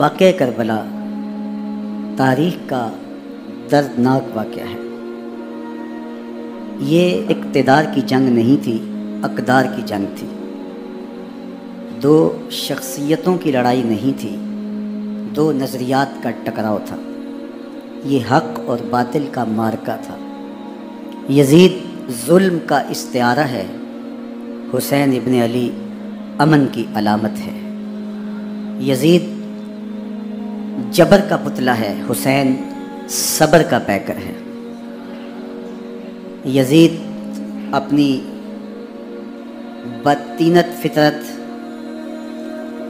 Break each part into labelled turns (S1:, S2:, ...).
S1: واقعہ کربلا تاریخ کا دردناک واقعہ ہے۔ یہ اقتدار کی جنگ نہیں تھی، اقدار کی جنگ تھی۔ دو شخصیتوں کی لڑائی نہیں تھی، دو نظریات کا ٹکراؤ تھا۔ یہ حق اور باطل کا معرکہ تھا۔ یزید ظلم کا استعارہ ہے، حسین ابن علی امن کی علامت ہے۔ یزید جبر کا پتلا ہے، حسین صبر کا پیکر ہے۔ یزید اپنی بدطینت فطرت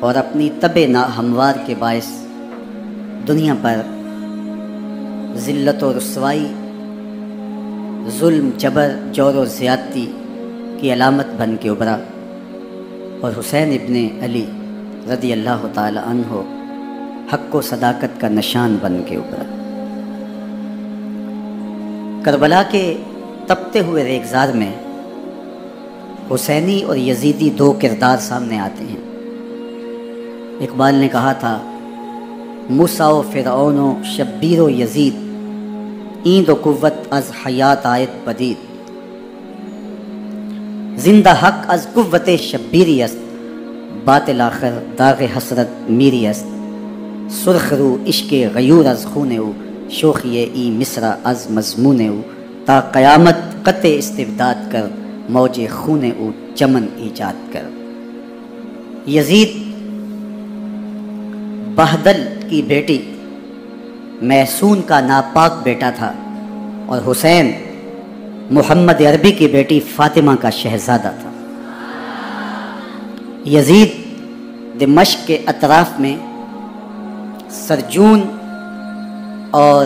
S1: اور اپنی طبع ناہموار کے باعث دنیا پر ذلت و رسوائی، ظلم، جبر، جور و زیادتی کی علامت بن کے ابھرا، اور حسین ابن علی رضی اللہ تعالی عنہ حق و صداقت کا نشان بن کے ابھرا۔ کربلا کے تپتے ہوئے ریگزار میں حسینی اور یزیدی دو کردار سامنے آتے ہیں۔ اقبال نے کہا تھا، موسیٰ و فرعون و شبیر و یزید، ایند و قوت از حیات آیت پدید، زندہ حق از قوت شبیری است، باطل آخر داغ حسرت میری است، سرخ رو عشق غیور از خون او، شوخی ای مصرع از مضمون او، تا قیامت قطع استبداد کر، موج خون او چمن ایجاد کر۔ یزید بہدل کی بیٹی محسون کا ناپاک بیٹا تھا، اور حسین محمد عربی کی بیٹی فاطمہ کا شہزادہ تھا۔ یزید دمشق کے اطراف میں سرجون اور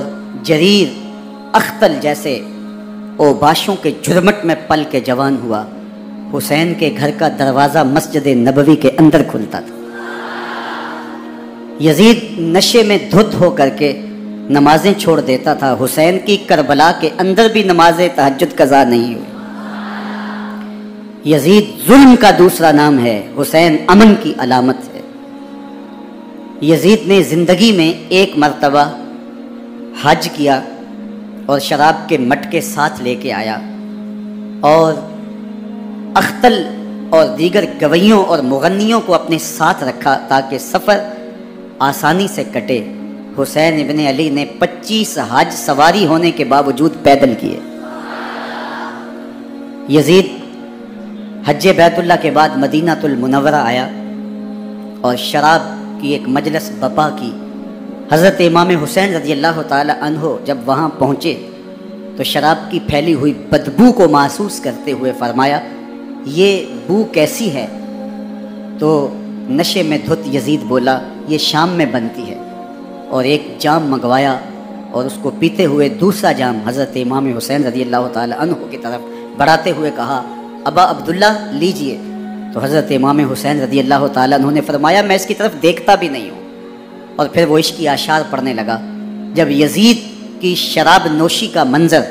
S1: جریر اختل جیسے اوباشوں کے جھرمٹ میں پل کے جوان ہوا۔ حسین کے گھر کا دروازہ مسجد نبوی کے اندر کھلتا تھا۔ یزید نشے میں دھت ہو کر کے نمازیں چھوڑ دیتا تھا۔ حسین کی کربلا کے اندر بھی نماز تہجد قضا نہیں ہوئی۔ یزید ظلم کا دوسرا نام ہے، حسین امن کی علامت ہے۔ یزید نے زندگی میں ایک مرتبہ حج کیا اور شراب کے مٹکے ساتھ لے کے آیا، اور اختل اور دیگر گویوں اور مغنیوں کو اپنے ساتھ رکھا تاکہ سفر آسانی سے کٹے۔ حسین ابن علی نے 25 حج سواری ہونے کے باوجود پیدل کیے۔ یزید حج بیت اللہ کے بعد مدینہ المنورہ آیا اور شراب کی ایک مجلس بپا کی۔ حضرت امام حسین رضی اللہ تعالی عنہ جب وہاں پہنچے تو شراب کی پھیلی ہوئی بدبو کو محسوس کرتے ہوئے فرمایا، یہ بو کیسی ہے؟ تو نشے میں دھت یزید بولا، یہ شام میں بنتی ہے، اور ایک جام منگوایا اور اس کو پیتے ہوئے دوسرا جام حضرت امام حسین رضی اللہ تعالی عنہ کی طرف بڑھاتے ہوئے کہا، ابا عبداللہ لیجئے۔ تو حضرت امام حسین رضی اللہ تعالی عنہ نے فرمایا، میں اس کی طرف دیکھتا بھی نہیں ہوں، اور پھر وہ عشقی اشعار پڑھنے لگا۔ جب یزید کی شراب نوشی کا منظر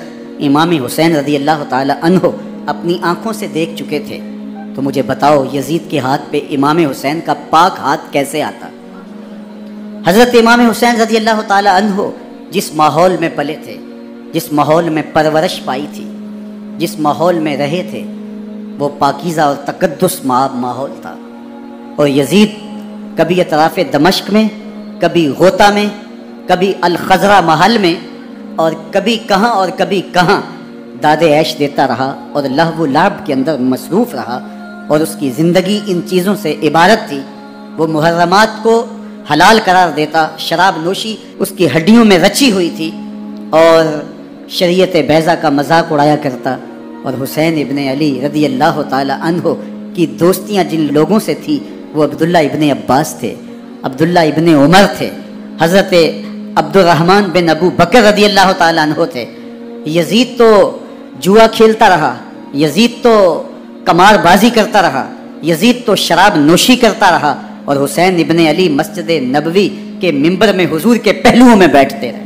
S1: امام حسین رضی اللہ تعالی عنہ اپنی آنکھوں سے دیکھ چکے تھے تو مجھے بتاؤ یزید کے ہاتھ پہ امام حسین کا پاک ہاتھ کیسے آتا؟ حضرت امام حسین رضی اللہ تعالی عنہ جس ماحول میں پلے تھے، جس ماحول میں پرورش پائی تھی، جس ماحول میں رہے تھے، وہ پاکیزہ اور تقدس ماحول تھا۔ اور یزید کبھی اطراف دمشق میں، کبھی غوطہ میں، کبھی الخضرہ محل میں، اور کبھی کہاں اور کبھی کہاں داد عیش دیتا رہا اور لہو و لعب کے اندر مصروف رہا، اور اس کی زندگی ان چیزوں سے عبارت تھی۔ وہ محرمات کو حلال قرار دیتا، شراب نوشی اس کی ہڈیوں میں رچی ہوئی تھی، اور شریعت بیضا کا مذاق اڑایا کرتا۔ اور حسین ابن علی رضی اللہ تعالی عنہ کی دوستیاں جن لوگوں سے تھی وہ عبداللہ ابن عباس تھے، عبداللہ ابن عمر تھے، حضرت عبد الرحمن بن ابو بکر رضی اللہ تعالی عنہ تھے۔ یزید تو جوا کھیلتا رہا، یزید تو قمار بازی کرتا رہا، یزید تو شراب نوشی کرتا رہا، اور حسین ابن علی مسجد نبوی کے ممبر میں حضور کے پہلوؤں میں بیٹھتے رہے۔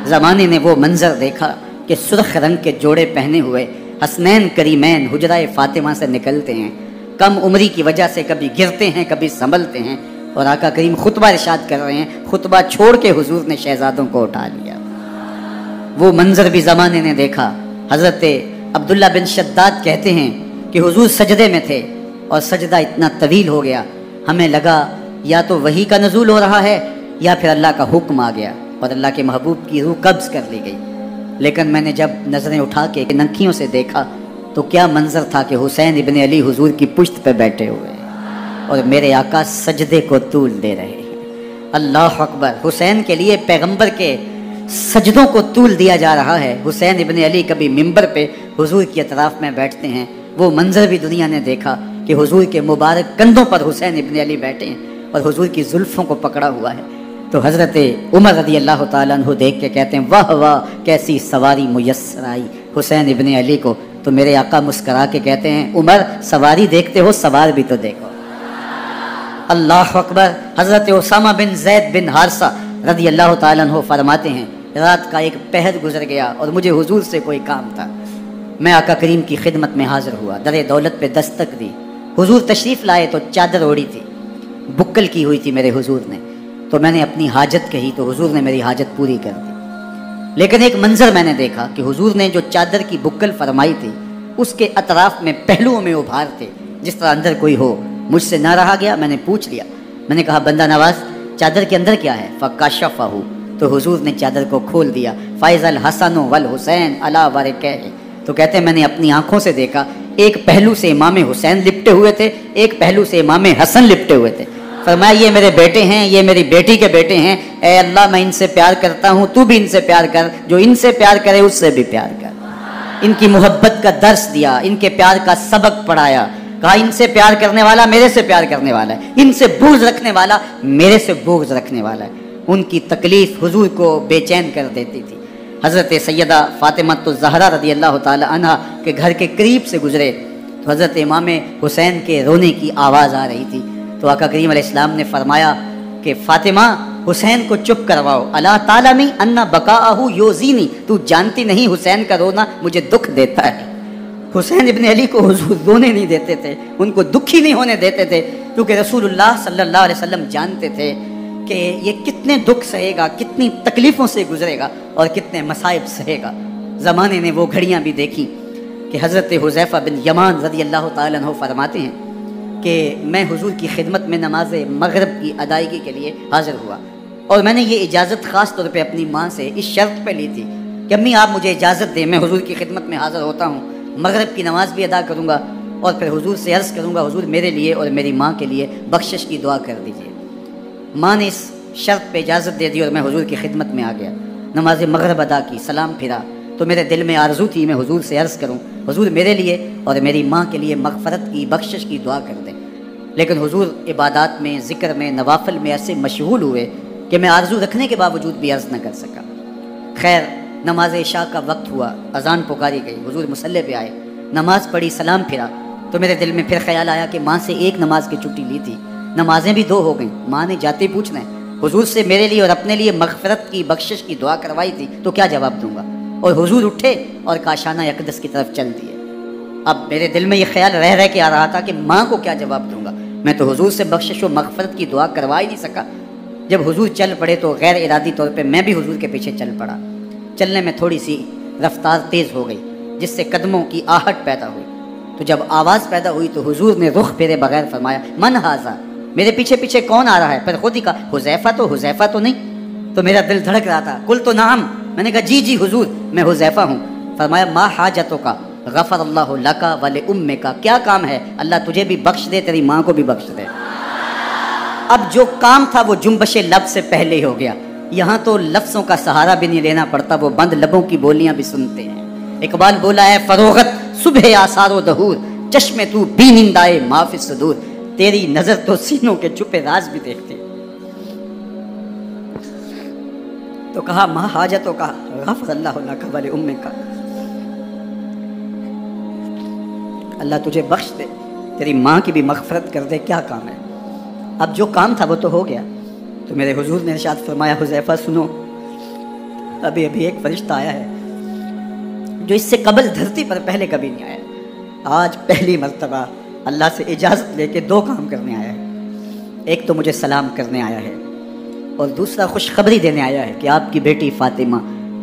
S1: زمانے نے وہ منظر دیکھا کہ سرخ رنگ کے جوڑے پہنے ہوئے حسنین کریمین حجرہ فاطمہ سے نکلتے ہیں، کم عمری کی وجہ سے کبھی گرتے ہیں کبھی سنبھلتے ہیں، اور آقا کریم خطبہ ارشاد کر رہے ہیں، خطبہ چھوڑ کے حضور نے شہزادوں کو اٹھا لیا۔ وہ منظر بھی زمانے نے دیکھا۔ حضرت عبداللہ بن شداد کہتے ہیں کہ حضور سجدے میں تھے اور سجدہ اتنا طویل ہو گیا، ہمیں لگا یا تو وحی کا نزول ہو رہا ہے یا پھر اللہ کا حکم آ گیا اور اللہ کے محبوب کی روح قبض کر لی گئی۔ لیکن میں نے جب نظریں اٹھا کے ننکیوں سے دیکھا تو کیا منظر تھا کہ حسین ابن علی حضور کی پشت پہ بیٹھے ہوئے اور میرے آقا سجدے کو طول دے رہے ہیں۔ اللہ اکبر! حسین کے لیے پیغمبر کے سجدوں کو طول دیا جا رہا ہے۔ حسین ابن علی کبھی منبر پہ حضور کی اطراف میں بیٹھتے ہیں، وہ منظر بھی دنیا نے دیکھا کہ حضور کے مبارک کندھوں پر حسین ابن علی بیٹھے ہیں اور حضور کی زلفوں کو پکڑا ہوا ہے۔ تو حضرت عمر رضی اللہ تعالیٰ عنہ دیکھ کے کہتے ہیں واہ واہ کیسی سواری میسر آئی حسین ابن علی کو۔ تو میرے آقا مسکرا کے کہتے ہیں عمر سواری دیکھتے ہو سوار بھی تو دیکھو۔ اللہ اکبر! حضرت اسامہ بن زید بن حارثہ رضی اللہ تعالیٰ عنہ فرماتے ہیں رات کا ایک پہر گزر گیا اور مجھے حضور سے کوئی کام تھا۔ میں آقا کریم کی خدمت میں حاضر ہوا، در دولت پہ دستک دی۔ حضور تشریف لائے تو چادر اوڑی تھی، بکل کی ہوئی تھی میرے حضور نے، تو میں نے اپنی حاجت کہی تو حضور نے میری حاجت پوری کر دی۔ لیکن ایک منظر میں نے دیکھا کہ حضور نے جو چادر کی بکل فرمائی تھی اس کے اطراف میں پہلوؤں میں ابھار تھے جس طرح اندر کوئی ہو۔ مجھ سے نہ رہا گیا، میں نے پوچھ لیا، میں نے کہا بندہ نواز چادر کے اندر کیا ہے؟ فکشفہ، تو حضور نے چادر کو کھول دیا۔ فائز الحسن والحسین علی ورکہ، تو کہتے ہیں میں نے اپنی آنکھوں سے دیکھا ایک پہلو سے امام حسین لپٹے ہوئے تھے، ایک پہلو سے امام حسن لپٹے ہوئے تھے۔ فرمایا یہ میرے بیٹے ہیں، یہ میری بیٹی کے بیٹے ہیں، اے اللہ میں ان سے پیار کرتا ہوں، تو بھی ان سے پیار کر، جو ان سے پیار کرے اس سے بھی پیار کر۔ ان کی محبت کا درس دیا، ان کے پیار کا سبق پڑھایا، کہا ان سے پیار کرنے والا میرے سے پیار کرنے والا ہے، ان سے بغض رکھنے والا میرے سے بغض رکھنے والا ہے۔ ان کی تکلیف حضور کو بے چین کر دیتی تھی۔ حضرت سیدہ فاطمہ الزہرا رضی اللہ تعالی عنہ کے گھر کے قریب سے گزرے تو حضرت امام حسین کے رونے کی آواز آ رہی تھی، تو آقا کریم علیہ السلام نے فرمایا کہ فاطمہ حسین کو چپ کرواؤ، اللہ تعالیٰ میں انا بقاءہ یوزینی، تو جانتی نہیں حسین کا رونا مجھے دکھ دیتا ہے۔ حسین ابن علی کو حضور رونے نہیں دیتے تھے، ان کو دکھی نہیں ہونے دیتے تھے، کیونکہ رسول اللہ صلی اللہ علیہ وسلم جانتے تھے کہ یہ کتنے دکھ سہے گا، کتنی تکلیفوں سے گزرے گا اور کتنے مصائب سہے گا۔ زمانے نے وہ گھڑیاں بھی دیکھی کہ حضرت حذیفہ بن یمان رضی اللہ تعالیٰ عنہ فرماتے ہیں کہ میں حضور کی خدمت میں نماز مغرب کی ادائیگی کے لیے حاضر ہوا، اور میں نے یہ اجازت خاص طور پہ اپنی ماں سے اس شرط پہ لی تھی کہ امی آپ مجھے اجازت دیں، میں حضور کی خدمت میں حاضر ہوتا ہوں، مغرب کی نماز بھی ادا کروں گا اور پھر حضور سے عرض کروں گا حضور میرے لیے اور میری ماں کے لیے بخشش کی دعا کر دیجیے۔ ماں نے اس شرط پہ اجازت دے دی اور میں حضور کی خدمت میں آ گیا، نماز مغرب ادا کی، سلام پھرا تو میرے دل میں آرزو تھی میں حضور سے عرض کروں حضور میرے لیے اور میری ماں کے لیے مغفرت کی بخشش کی دعا کر دیں، لیکن حضور عبادات میں، ذکر میں، نوافل میں ایسے مشغول ہوئے کہ میں آرزو رکھنے کے باوجود بھی عرض نہ کر سکا۔ خیر نماز عشاء کا وقت ہوا، اذان پکاری گئی، حضور مصلی پہ آئے، نماز پڑھی، سلام پھرا تو میرے دل میں پھر خیال آیا کہ ماں سے ایک نماز کی چھٹی لی تھی، نمازیں بھی 2 ہو گئیں، ماں نے جاتے پوچھنا ہے حضور سے میرے لیے اور اپنے لیے مغفرت کی بخشش کی دعا کروائی تھی تو کیا جواب دوں گا؟ اور حضور اٹھے اور کاشانہ اقدس کی طرف چل دیے۔ اب میرے دل میں یہ خیال رہ کے آ رہا تھا کہ ماں کو کیا جواب دوں گا، میں تو حضور سے بخشش و مغفرت کی دعا کروا ہی نہیں سکا۔ جب حضور چل پڑے تو غیر ارادی طور پہ میں بھی حضور کے پیچھے چل پڑا، چلنے میں تھوڑی سی رفتار تیز ہو گئی جس سے قدموں کی آہٹ پیدا ہوئی، تو جب آواز پیدا ہوئی تو حضور نے رخ پھیرے بغیر فرمایا من ھذا، میرے پیچھے پیچھے کون آ رہا ہے؟ پھر خود ہی کہا حذیفہ تو نہیں، تو میرا دل دھڑک رہا تھا، قلت نعم، میں نے کہا جی حضور میں حذیفہ ہوں۔ فرمایا ما حاجتک غفر اللہ لک ولامک، کیا کام ہے؟ اللہ تجھے بھی بخش دے، تیری ماں کو بھی بخش دے۔ اب جو کام تھا وہ جنبش لب سے پہلے ہی ہو گیا، یہاں تو لفظوں کا سہارا بھی نہیں لینا پڑتا، وہ بند لبوں کی بولیاں بھی سنتے ہیں۔ اقبال بولا ہے فروغت صبح آثار و دہور، چشم تو بی نندائے ما فی الصدور، تیری نظر تو سینوں کے چھپے راز بھی دیکھتے۔ تو کہا ما حاجتوں کا غفر اللہ لک ولامک، اللہ تجھے بخش دے، تیری ماں کی بھی مغفرت کر دے، کیا کام ہے؟ اب جو کام تھا وہ تو ہو گیا۔ تو میرے حضور نے ارشاد فرمایا حذیفہ سنو، ابھی ایک فرشتہ آیا ہے جو اس سے قبل دھرتی پر پہلے کبھی نہیں آیا، آج پہلی مرتبہ اللہ سے اجازت لے کے 2 کام کرنے آیا ہے۔ ایک تو مجھے سلام کرنے آیا ہے اور دوسرا خوشخبری دینے آیا ہے کہ آپ کی بیٹی فاطمہ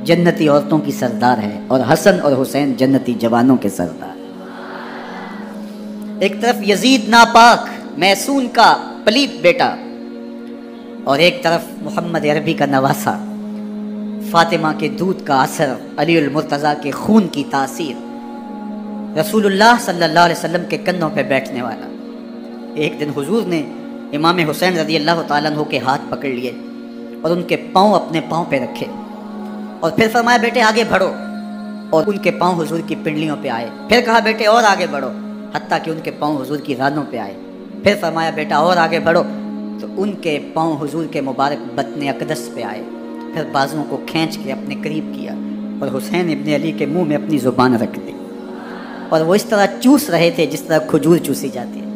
S1: جنتی عورتوں کی سردار ہے اور حسن اور حسین جنتی جوانوں کے سردار۔ ایک طرف یزید ناپاک محسون کا پلیت بیٹا اور ایک طرف محمد عربی کا نواسا، فاطمہ کے دودھ کا اثر، علی المرتضیٰ کے خون کی تاثیر، رسول اللہ صلی اللہ علیہ وسلم کے کندھوں پہ بیٹھنے والا۔ ایک دن حضور نے امام حسین رضی اللہ تعالیٰ عنہ کے ہاتھ پکڑ لیے اور ان کے پاؤں اپنے پاؤں پہ رکھے اور پھر فرمایا بیٹے آگے بڑھو، اور ان کے پاؤں حضور کی پنڈلیوں پہ آئے۔ پھر کہا بیٹے اور آگے بڑھو، حتیٰ کہ ان کے پاؤں حضور کی رانوں پہ آئے۔ پھر فرمایا بیٹا اور آگے بڑھو، تو ان کے پاؤں حضور کے مبارک بطن اقدس پہ آئے۔ پھر بازوؤں کو کھینچ کے اپنے قریب کیا اور حسین ابن علی کے منہ میں اپنی زبان رکھ دی، اور وہ اس طرح چوس رہے تھے جس طرح کھجور چوسی جاتی ہے۔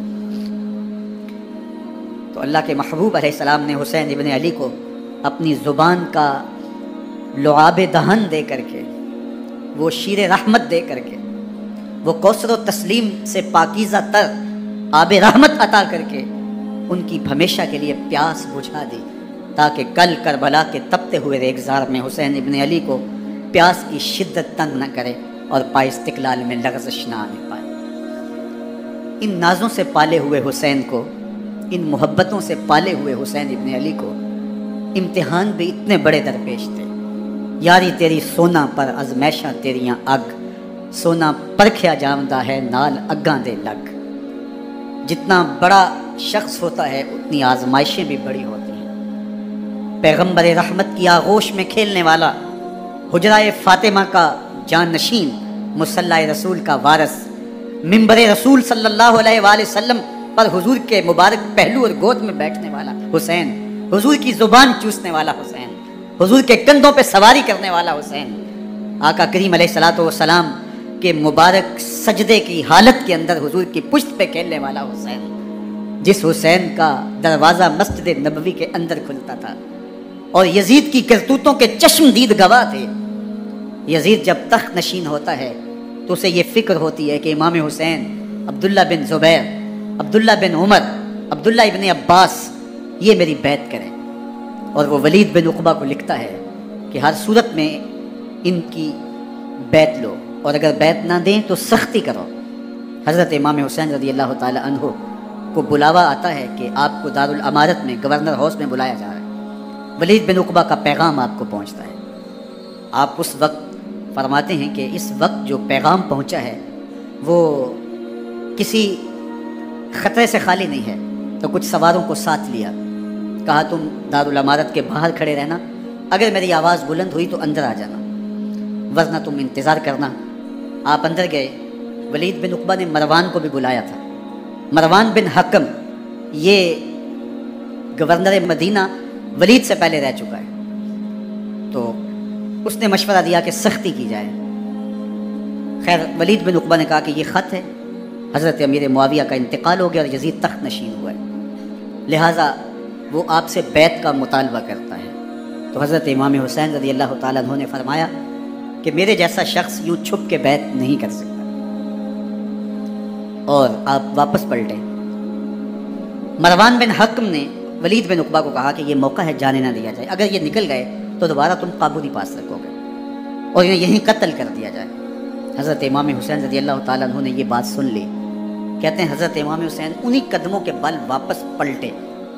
S1: تو اللہ کے محبوب علیہ السلام نے حسین ابن علی کو اپنی زبان کا لعاب دہن دے کر کے، وہ شیر رحمت دے کر کے، وہ کوثر و تسلیم سے پاکیزہ تر آب رحمت عطا کر کے ان کی ہمیشہ کے لیے پیاس بجھا دی، تاکہ کل کربلا کے تپتے ہوئے ریگزار میں حسین ابن علی کو پیاس کی شدت تنگ نہ کرے اور پائے استقلال میں لغزش نہ آنے پائے۔ ان نازوں سے پالے ہوئے حسین کو، ان محبتوں سے پالے ہوئے حسین ابن علی کو امتحان بھی اتنے بڑے درپیش تھے۔ یاری تیری سونا پر ازمیشاں تیریاں اگ، سونا پرکھیا جاندہ ہے نال اگاں دے لگ۔ جتنا بڑا شخص ہوتا ہے اتنی آزمائشیں بھی بڑی ہوتی ہیں۔ پیغمبر رحمت کی آغوش میں کھیلنے والا، حجرہ فاطمہ کا جانشین، مصلی رسول کا وارث، منبر رسول صلی اللہ علیہ وآلہ وسلم پر حضور کے مبارک پہلو اور گود میں بیٹھنے والا حسین، حضور کی زبان چوسنے والا حسین، حضور کے کندھوں پہ سواری کرنے والا حسین، آقا کریم علیہ الصلوۃ والسلام کے مبارک سجدے کی حالت کے اندر حضور کی پشت پہ کھیلنے والا حسین، جس حسین کا دروازہ مسجد نبوی کے اندر کھلتا تھا اور یزید کی کرتوتوں کے چشم دید گواہ تھے۔ یزید جب تخت نشین ہوتا ہے تو اسے یہ فکر ہوتی ہے کہ امام حسین، عبداللہ بن زبیر، عبداللہ بن عمر، عبداللہ ابن عباس یہ میری بیعت کریں، اور وہ ولید بن عقبہ کو لکھتا ہے کہ ہر صورت میں ان کی بیعت لو، اور اگر بیعت نہ دیں تو سختی کرو۔ حضرت امام حسین رضی اللہ تعالی عنہ کو بلاوا آتا ہے کہ آپ کو دارالامارت میں گورنر ہاؤس میں بلایا جا رہا ہے۔ ولید بن عقبہ کا پیغام آپ کو پہنچتا ہے۔ آپ اس وقت فرماتے ہیں کہ اس وقت جو پیغام پہنچا ہے وہ کسی خطرے سے خالی نہیں ہے، تو کچھ سواروں کو ساتھ لیا، کہا تم دارالامارت کے باہر کھڑے رہنا، اگر میری آواز بلند ہوئی تو اندر آ جانا، ورنہ تم انتظار کرنا۔ آپ اندر گئے۔ ولید بن عقبہ نے مروان کو بھی بلایا تھا۔ مروان بن حکم یہ گورنر مدینہ ولید سے پہلے رہ چکا ہے، تو اس نے مشورہ دیا کہ سختی کی جائے۔ خیر ولید بن عقبہ نے کہا کہ یہ خط ہے، حضرت امیر معاویہ کا انتقال ہو گیا اور یزید تخت نشین ہوا ہے، لہٰذا وہ آپ سے بیعت کا مطالبہ کرتا ہے۔ تو حضرت امام حسین رضی اللہ تعالیٰ عنہ نے فرمایا کہ میرے جیسا شخص یوں چھپ کے بیعت نہیں کر سکتا، اور آپ واپس پلٹیں۔ مروان بن حکم نے ولید بن عقبہ کو کہا کہ یہ موقع ہے جانے نہ دیا جائے، اگر یہ نکل گئے تو دوبارہ تم قابو نہیں پا سکو گے اور انہیں یہیں قتل کر دیا جائے۔ حضرت امام حسین رضی اللہ تعالیٰ عنہ نے یہ بات سن لی۔ کہتے ہیں حضرت امام حسین انہی قدموں کے بل واپس پلٹے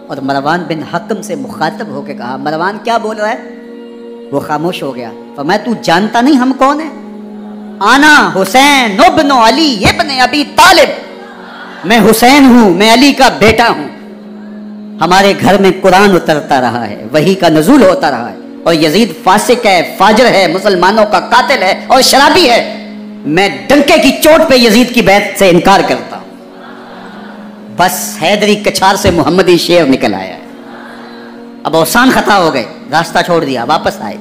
S1: اور مروان بن حکم سے مخاطب ہو کے کہا، مروان کیا بول رہا ہے؟ وہ خاموش ہو گیا۔ فرمایا تو جانتا نہیں ہم کون ہیں؟ آنا حسین ابن علی ابن ابی طالب، میں حسین ہوں، میں علی کا بیٹا ہوں۔ ہمارے گھر میں قرآن اترتا رہا ہے، وحی کا نزول ہوتا رہا ہے، اور یزید فاسق ہے، فاجر ہے، مسلمانوں کا قاتل ہے اور شرابی ہے۔ میں ڈنکے کی چوٹ پہ یزید کی بیعت سے انکار کرتا ہوں۔ بس حیدری کچھار سے محمدی شیر نکل آیا ہے۔ اب اوسان خطا ہو گئے، راستہ چھوڑ دیا، واپس آئے،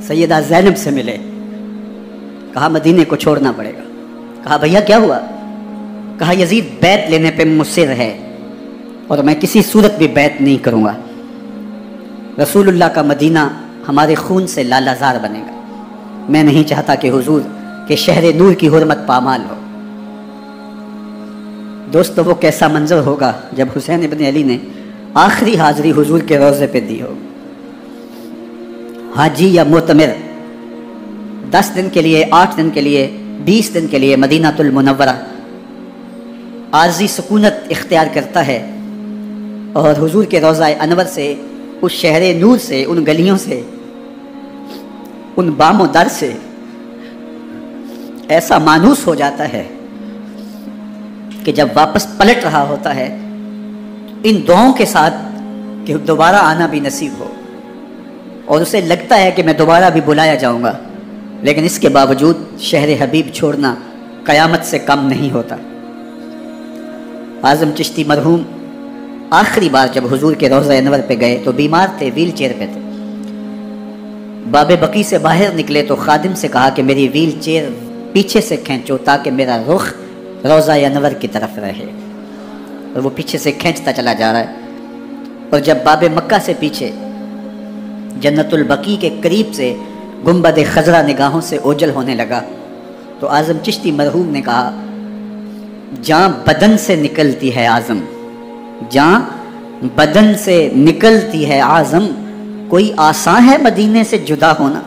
S1: سیدہ زینب سے ملے، کہا مدینے کو چھوڑنا پڑے گا۔ کہا بھیا کیا ہوا؟ کہا یزید بیعت لینے پہ مصر ہے اور میں کسی صورت بھی بیعت نہیں کروں گا۔ رسول اللہ کا مدینہ ہمارے خون سے لالہ زار بنے گا، میں نہیں چاہتا کہ حضور کے شہر نور کی حرمت پامال ہو۔ دوستو وہ کیسا منظر ہوگا جب حسین ابن علی نے آخری حاضری حضور کے روضے پہ دی ہو، حاجی یا معتمر 10 دن کے لیے، 8 دن کے لیے، 20 دن کے لیے مدینہ المنورہ عارضی سکونت اختیار کرتا ہے، اور حضور کے روضہ انور سے، اس شہر نور سے، ان گلیوں سے، ان بام و در سے ایسا مانوس ہو جاتا ہے کہ جب واپس پلٹ رہا ہوتا ہے ان دعاؤں کے ساتھ کہ دوبارہ آنا بھی نصیب ہو، اور اسے لگتا ہے کہ میں دوبارہ بھی بلایا جاؤں گا، لیکن اس کے باوجود شہر حبیب چھوڑنا قیامت سے کم نہیں ہوتا۔ اعظم چشتی مرحوم آخری بار جب حضور کے روضہ انور پہ گئے تو بیمار تھے، ویل چیئر پہ تھے۔ باب بقی سے باہر نکلے تو خادم سے کہا کہ میری ویل چیئر پیچھے سے کھینچو تاکہ میرا رخ روضہ انور کی طرف رہے، اور وہ پیچھے سے کھینچتا چلا جا رہا ہے، اور جب باب مکہ سے پیچھے جنت البقیع کے قریب سے گنبد خضرا نگاہوں سے اوجل ہونے لگا تو اعظم چشتی مرحوم نے کہا، جاں بدن سے نکلتی ہے اعظم، جاں بدن سے نکلتی ہے اعظم، کوئی آسان ہے مدینے سے جدا ہونا،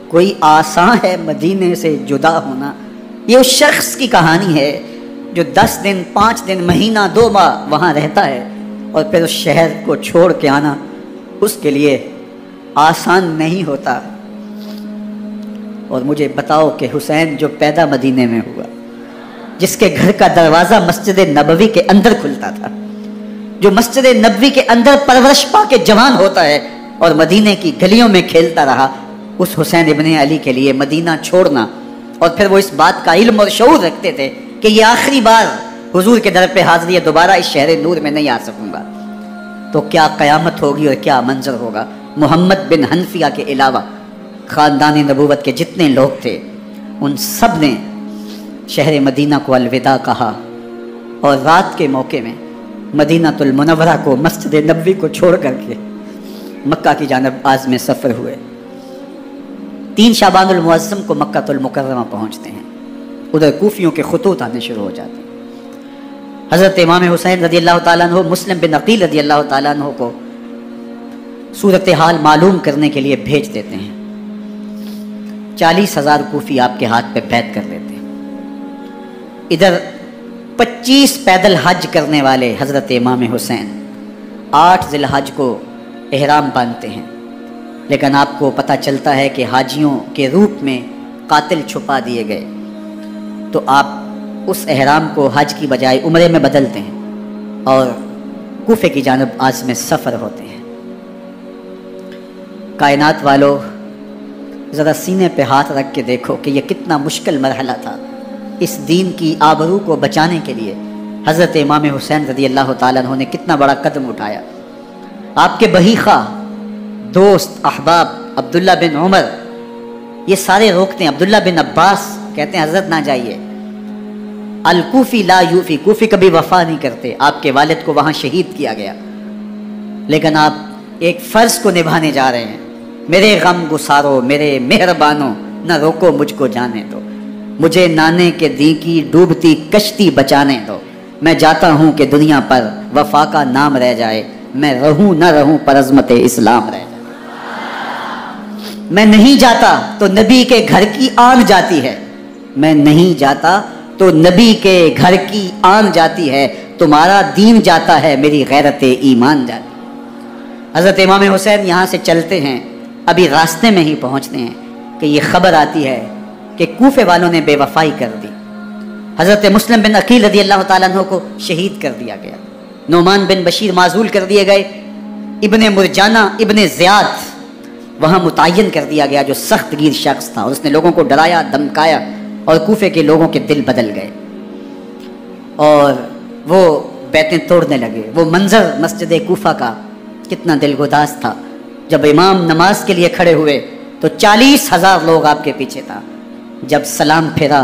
S1: کوئی آسان ہے مدینے سے جدا ہونا۔ یہ اس شخص کی کہانی ہے جو 10 دن، 5 دن، مہینہ، 2 ماہ وہاں رہتا ہے، اور پھر اس شہر کو چھوڑ کے آنا اس کے لیے آسان نہیں ہوتا۔ اور مجھے بتاؤ کہ حسین جو پیدا مدینے میں ہوا، جس کے گھر کا دروازہ مسجد نبوی کے اندر کھلتا تھا، جو مسجد نبوی کے اندر پرورش پا کے جوان ہوتا ہے اور مدینے کی گلیوں میں کھیلتا رہا، اس حسین ابن علی کے لیے مدینہ چھوڑنا، اور پھر وہ اس بات کا علم اور شعور رکھتے تھے کہ یہ آخری بار حضور کے در پہ حاضری ہے، دوبارہ اس شہر نور میں نہیں آ سکوں گا، تو کیا قیامت ہوگی اور کیا منظر ہوگا۔ محمد بن حنفیہ کے علاوہ خاندان نبوت کے جتنے لوگ تھے ان سب نے شہر مدینہ کو الوداع کہا، اور رات کے موقع میں مدینہ المنورہ کو، مسجد نبوی کو چھوڑ کر کے مکہ کی جانب عازم سفر ہوئے۔ 3 شعبان المعظم کو مکہ المکرمہ پہنچتے ہیں، ادھر کوفیوں کے خطوط آنے شروع ہو جاتے ہیں۔ حضرت امام حسین رضی اللہ تعالیٰ عنہ مسلم بن عقیل رضی اللہ تعالیٰ عنہ کو صورتحال معلوم کرنے کے لیے بھیج دیتے ہیں۔ 40,000 کوفی آپ کے ہاتھ پہ بیعت کر لیتے ہیں۔ ادھر 25 پیدل حج کرنے والے حضرت امام حسین 8 ذی الحج کو احرام باندھتے ہیں، لیکن آپ کو پتہ چلتا ہے کہ حاجیوں کے روپ میں قاتل چھپا دیے گئے، تو آپ اس احرام کو حج کی بجائے عمرے میں بدلتے ہیں اور کوفے کی جانب عازم سفر ہوتے ہیں۔ کائنات والو، ذرا سینے پہ ہاتھ رکھ کے دیکھو کہ یہ کتنا مشکل مرحلہ تھا۔ اس دین کی آبرو کو بچانے کے لیے حضرت امام حسین رضی اللہ تعالیٰ عنہ نے کتنا بڑا قدم اٹھایا۔ آپ کے بہی خواہ، دوست، احباب عبداللہ بن عمر یہ سارے روکتے ہیں، عبداللہ بن عباس کہتے ہیں حضرت نہ جائیے، الکوفی لا یوفی، کوفی کبھی وفا نہیں کرتے، آپ کے والد کو وہاں شہید کیا گیا، لیکن آپ ایک فرض کو نبھانے جا رہے ہیں۔ میرے غم گسارو، میرے مہربانو، نہ روکو مجھ کو جانے دو، مجھے نانے کے دی کی ڈوبتی کشتی بچانے دو، میں جاتا ہوں کہ دنیا پر وفا کا نام رہ جائے، میں رہوں نہ رہوں پر عظمت اسلام رہ جائے۔ میں نہیں جاتا تو نبی کے گھر کی آن جاتی ہے، میں نہیں جاتا تو نبی کے گھر کی آن جاتی ہے، تمہارا دین جاتا ہے، میری غیرت ایمان جاتی ہے۔ حضرت امام حسین یہاں سے چلتے ہیں، ابھی راستے میں ہی پہنچتے ہیں کہ یہ خبر آتی ہے کہ کوفے والوں نے بے وفائی کر دی، حضرت مسلم بن عقیل رضی اللہ تعالیٰ عنہ کو شہید کر دیا گیا، نعمان بن بشیر معزول کر دیے گئے، ابن مرجانہ ابن زیاد وہاں متعین کر دیا گیا جو سخت گیر شخص تھا، اور اس نے لوگوں کو ڈرایا، دھمکایا، اور کوفے کے لوگوں کے دل بدل گئے اور وہ بیتیں توڑنے لگے۔ وہ منظر مسجد کوفہ کا کتنا دل گداز تھا، جب امام نماز کے لیے کھڑے ہوئے تو 40,000 لوگ آپ کے پیچھے تھا۔ جب سلام پھیرا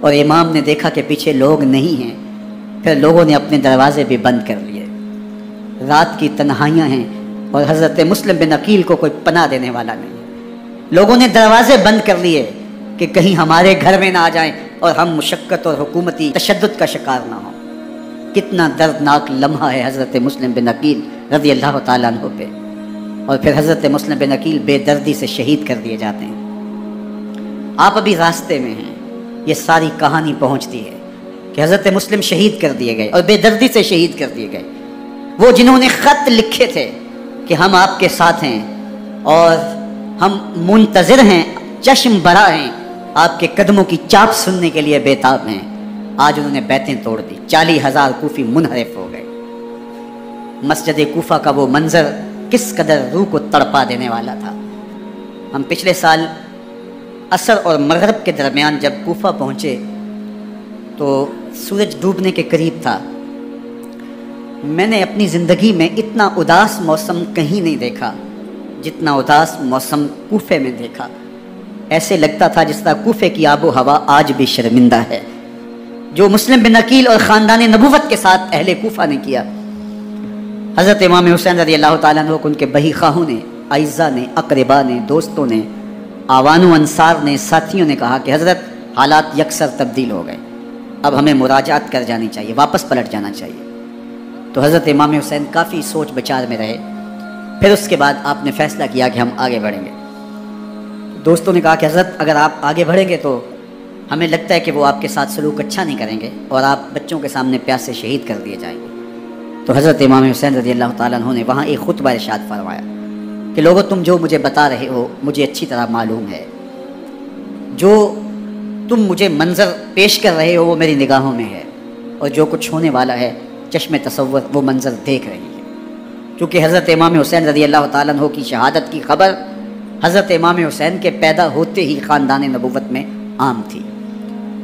S1: اور امام نے دیکھا کہ پیچھے لوگ نہیں ہیں، پھر لوگوں نے اپنے دروازے بھی بند کر لیے۔ رات کی تنہائیاں ہیں اور حضرت مسلم بن عقیل کو کوئی پناہ دینے والا نہیں، لوگوں نے دروازے بند کر لیے کہ کہیں ہمارے گھر میں نہ آ جائیں اور ہم مشقت اور حکومتی تشدد کا شکار نہ ہوں، کتنا دردناک لمحہ ہے حضرت مسلم بن عقیل رضی اللہ تعالیٰ عنہ پہ، اور پھر حضرت مسلم بن عقیل بے دردی سے شہید کر دیے جاتے ہیں۔ آپ ابھی راستے میں ہیں، یہ ساری کہانی پہنچتی ہے کہ حضرت مسلم شہید کر دیے گئے اور بے دردی سے شہید کر دیے گئے۔ وہ جنہوں نے خط لکھے تھے کہ ہم آپ کے ساتھ ہیں اور ہم منتظر ہیں، چشم برا ہیں، آپ کے قدموں کی چاپ سننے کے لیے بےتاب ہیں، آج انہوں نے بیعتیں توڑ دی۔ 40,000 کوفی منحرف ہو گئے۔ مسجد کوفہ کا وہ منظر کس قدر روح کو تڑپا دینے والا تھا۔ ہم پچھلے سال عصر اور مغرب کے درمیان جب کوفہ پہنچے تو سورج ڈوبنے کے قریب تھا۔ میں نے اپنی زندگی میں اتنا اداس موسم کہیں نہیں دیکھا جتنا اداس موسم کوفے میں دیکھا۔ ایسے لگتا تھا جس طرح کوفے کی آب و ہوا آج بھی شرمندہ ہے۔ جو مسلم بن عقیل اور خاندان نبوت کے ساتھ اہل کوفہ نے کیا، حضرت امام حسین رضی اللہ تعالیٰ عنہ کو ان کے بہی خواہوں نے، اعزاء نے، اقربا نے، دوستوں نے، آوان و انصار نے، ساتھیوں نے کہا کہ حضرت حالات یکسر تبدیل ہو گئے، اب ہمیں مراجعت کر جانی چاہیے، واپس پلٹ جانا چاہیے۔ تو حضرت امام حسین کافی سوچ بچار میں رہے۔ پھر اس کے بعد آپ نے فیصلہ کیا کہ ہم آگے بڑھیں گے۔ دوستوں نے کہا کہ حضرت اگر آپ آگے بڑھیں گے تو ہمیں لگتا ہے کہ وہ آپ کے ساتھ سلوک اچھا نہیں کریں گے اور آپ بچوں کے سامنے پیاس سے شہید کر دیے جائیں گے۔ تو حضرت امام حسین رضی اللہ تعالیٰ عنہ نے وہاں ایک خطبہ ارشاد فرمایا کہ لوگوں تم جو مجھے بتا رہے ہو مجھے اچھی طرح معلوم ہے، جو تم مجھے منظر پیش کر رہے ہو وہ میری نگاہوں میں ہے، اور جو کچھ ہونے والا ہے چشم تصور وہ منظر دیکھ رہی ہے۔ کیونکہ حضرت امام حسین رضی اللہ تعالیٰ عنہ کی شہادت کی خبر حضرت امام حسین کے پیدا ہوتے ہی خاندان نبوت میں عام تھی۔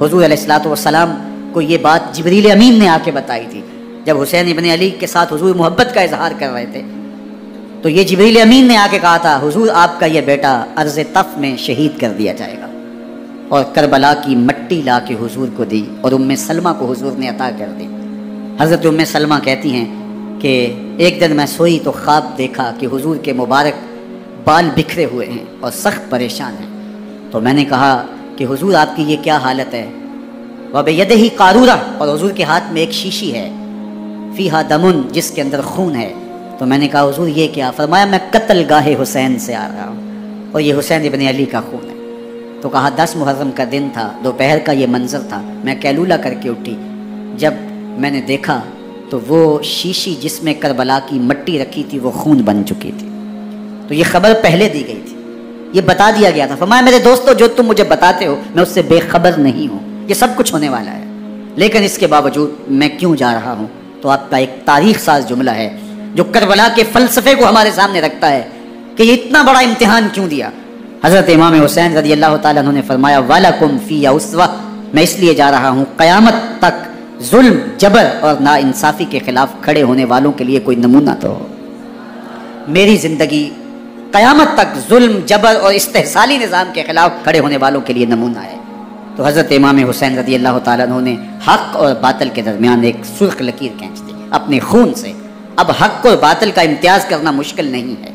S1: حضور علیہ الصلوۃ والسلام کو یہ بات جبریل امین نے آ کے بتائی تھی جب حسین ابن علی کے ساتھ حضور محبت کا اظہار کر رہے تھے، تو یہ جبریل امین نے آ کے کہا تھا حضور آپ کا یہ بیٹا عرض طف میں شہید کر دیا جائے گا، اور کربلا کی مٹی لا کے حضور کو دی اور ام سلمہ کو حضور نے عطا کر دی۔ حضرت ام سلمہ کہتی ہیں کہ ایک دن میں سوئی تو خواب دیکھا کہ حضور کے مبارک بال بکھرے ہوئے ہیں اور سخت پریشان ہیں، تو میں نے کہا کہ حضور آپ کی یہ کیا حالت ہے؟ وَبِيَدِهِ قَارُورَةٌ، اور حضور کے ہاتھ میں ایک شیشی ہے، فیہا دمن، جس کے اندر خون ہے۔ تو میں نے کہا حضور یہ کیا؟ فرمایا میں قتل گاہ حسین سے آ رہا ہوں اور یہ حسین ابن علی کا خون ہے۔ تو کہا 10 محرم کا دن تھا، دوپہر کا یہ منظر تھا، میں کیلولہ کر کے اٹھی، جب میں نے دیکھا تو وہ شیشی جس میں کربلا کی مٹی رکھی تھی وہ خون بن چکی تھی۔ تو یہ خبر پہلے دی گئی تھی، یہ بتا دیا گیا تھا۔ فرمایا میرے دوستو جو تم مجھے بتاتے ہو میں اس سے بے خبر نہیں ہوں، یہ سب کچھ ہونے والا ہے، لیکن اس کے باوجود میں کیوں جا رہا ہوں؟ تو آپ کا ایک تاریخ ساز جملہ ہے جو کربلا کے فلسفے کو ہمارے سامنے رکھتا ہے کہ یہ اتنا بڑا امتحان کیوں دیا۔ حضرت امام حسین رضی اللہ تعالیٰ عنہ نے فرمایا وَلَكُمْ فِيَّ أُسْوَةٌ، میں اس لیے جا رہا ہوں قیامت تک ظلم، جبر اور ناانصافی کے خلاف کھڑے ہونے والوں کے لیے کوئی نمونہ تو ہو۔ میری زندگی قیامت تک ظلم، جبر اور استحصالی نظام کے خلاف کھڑے ہونے والوں کے لیے نمونہ ہے۔ تو حضرت امام حسین رضی اللہ تعالیٰ عنہ نے حق اور باطل کے درمیان ایک سرخ لکیر کھینچ دی اپنے خون سے۔ اب حق اور باطل کا امتیاز کرنا مشکل نہیں ہے،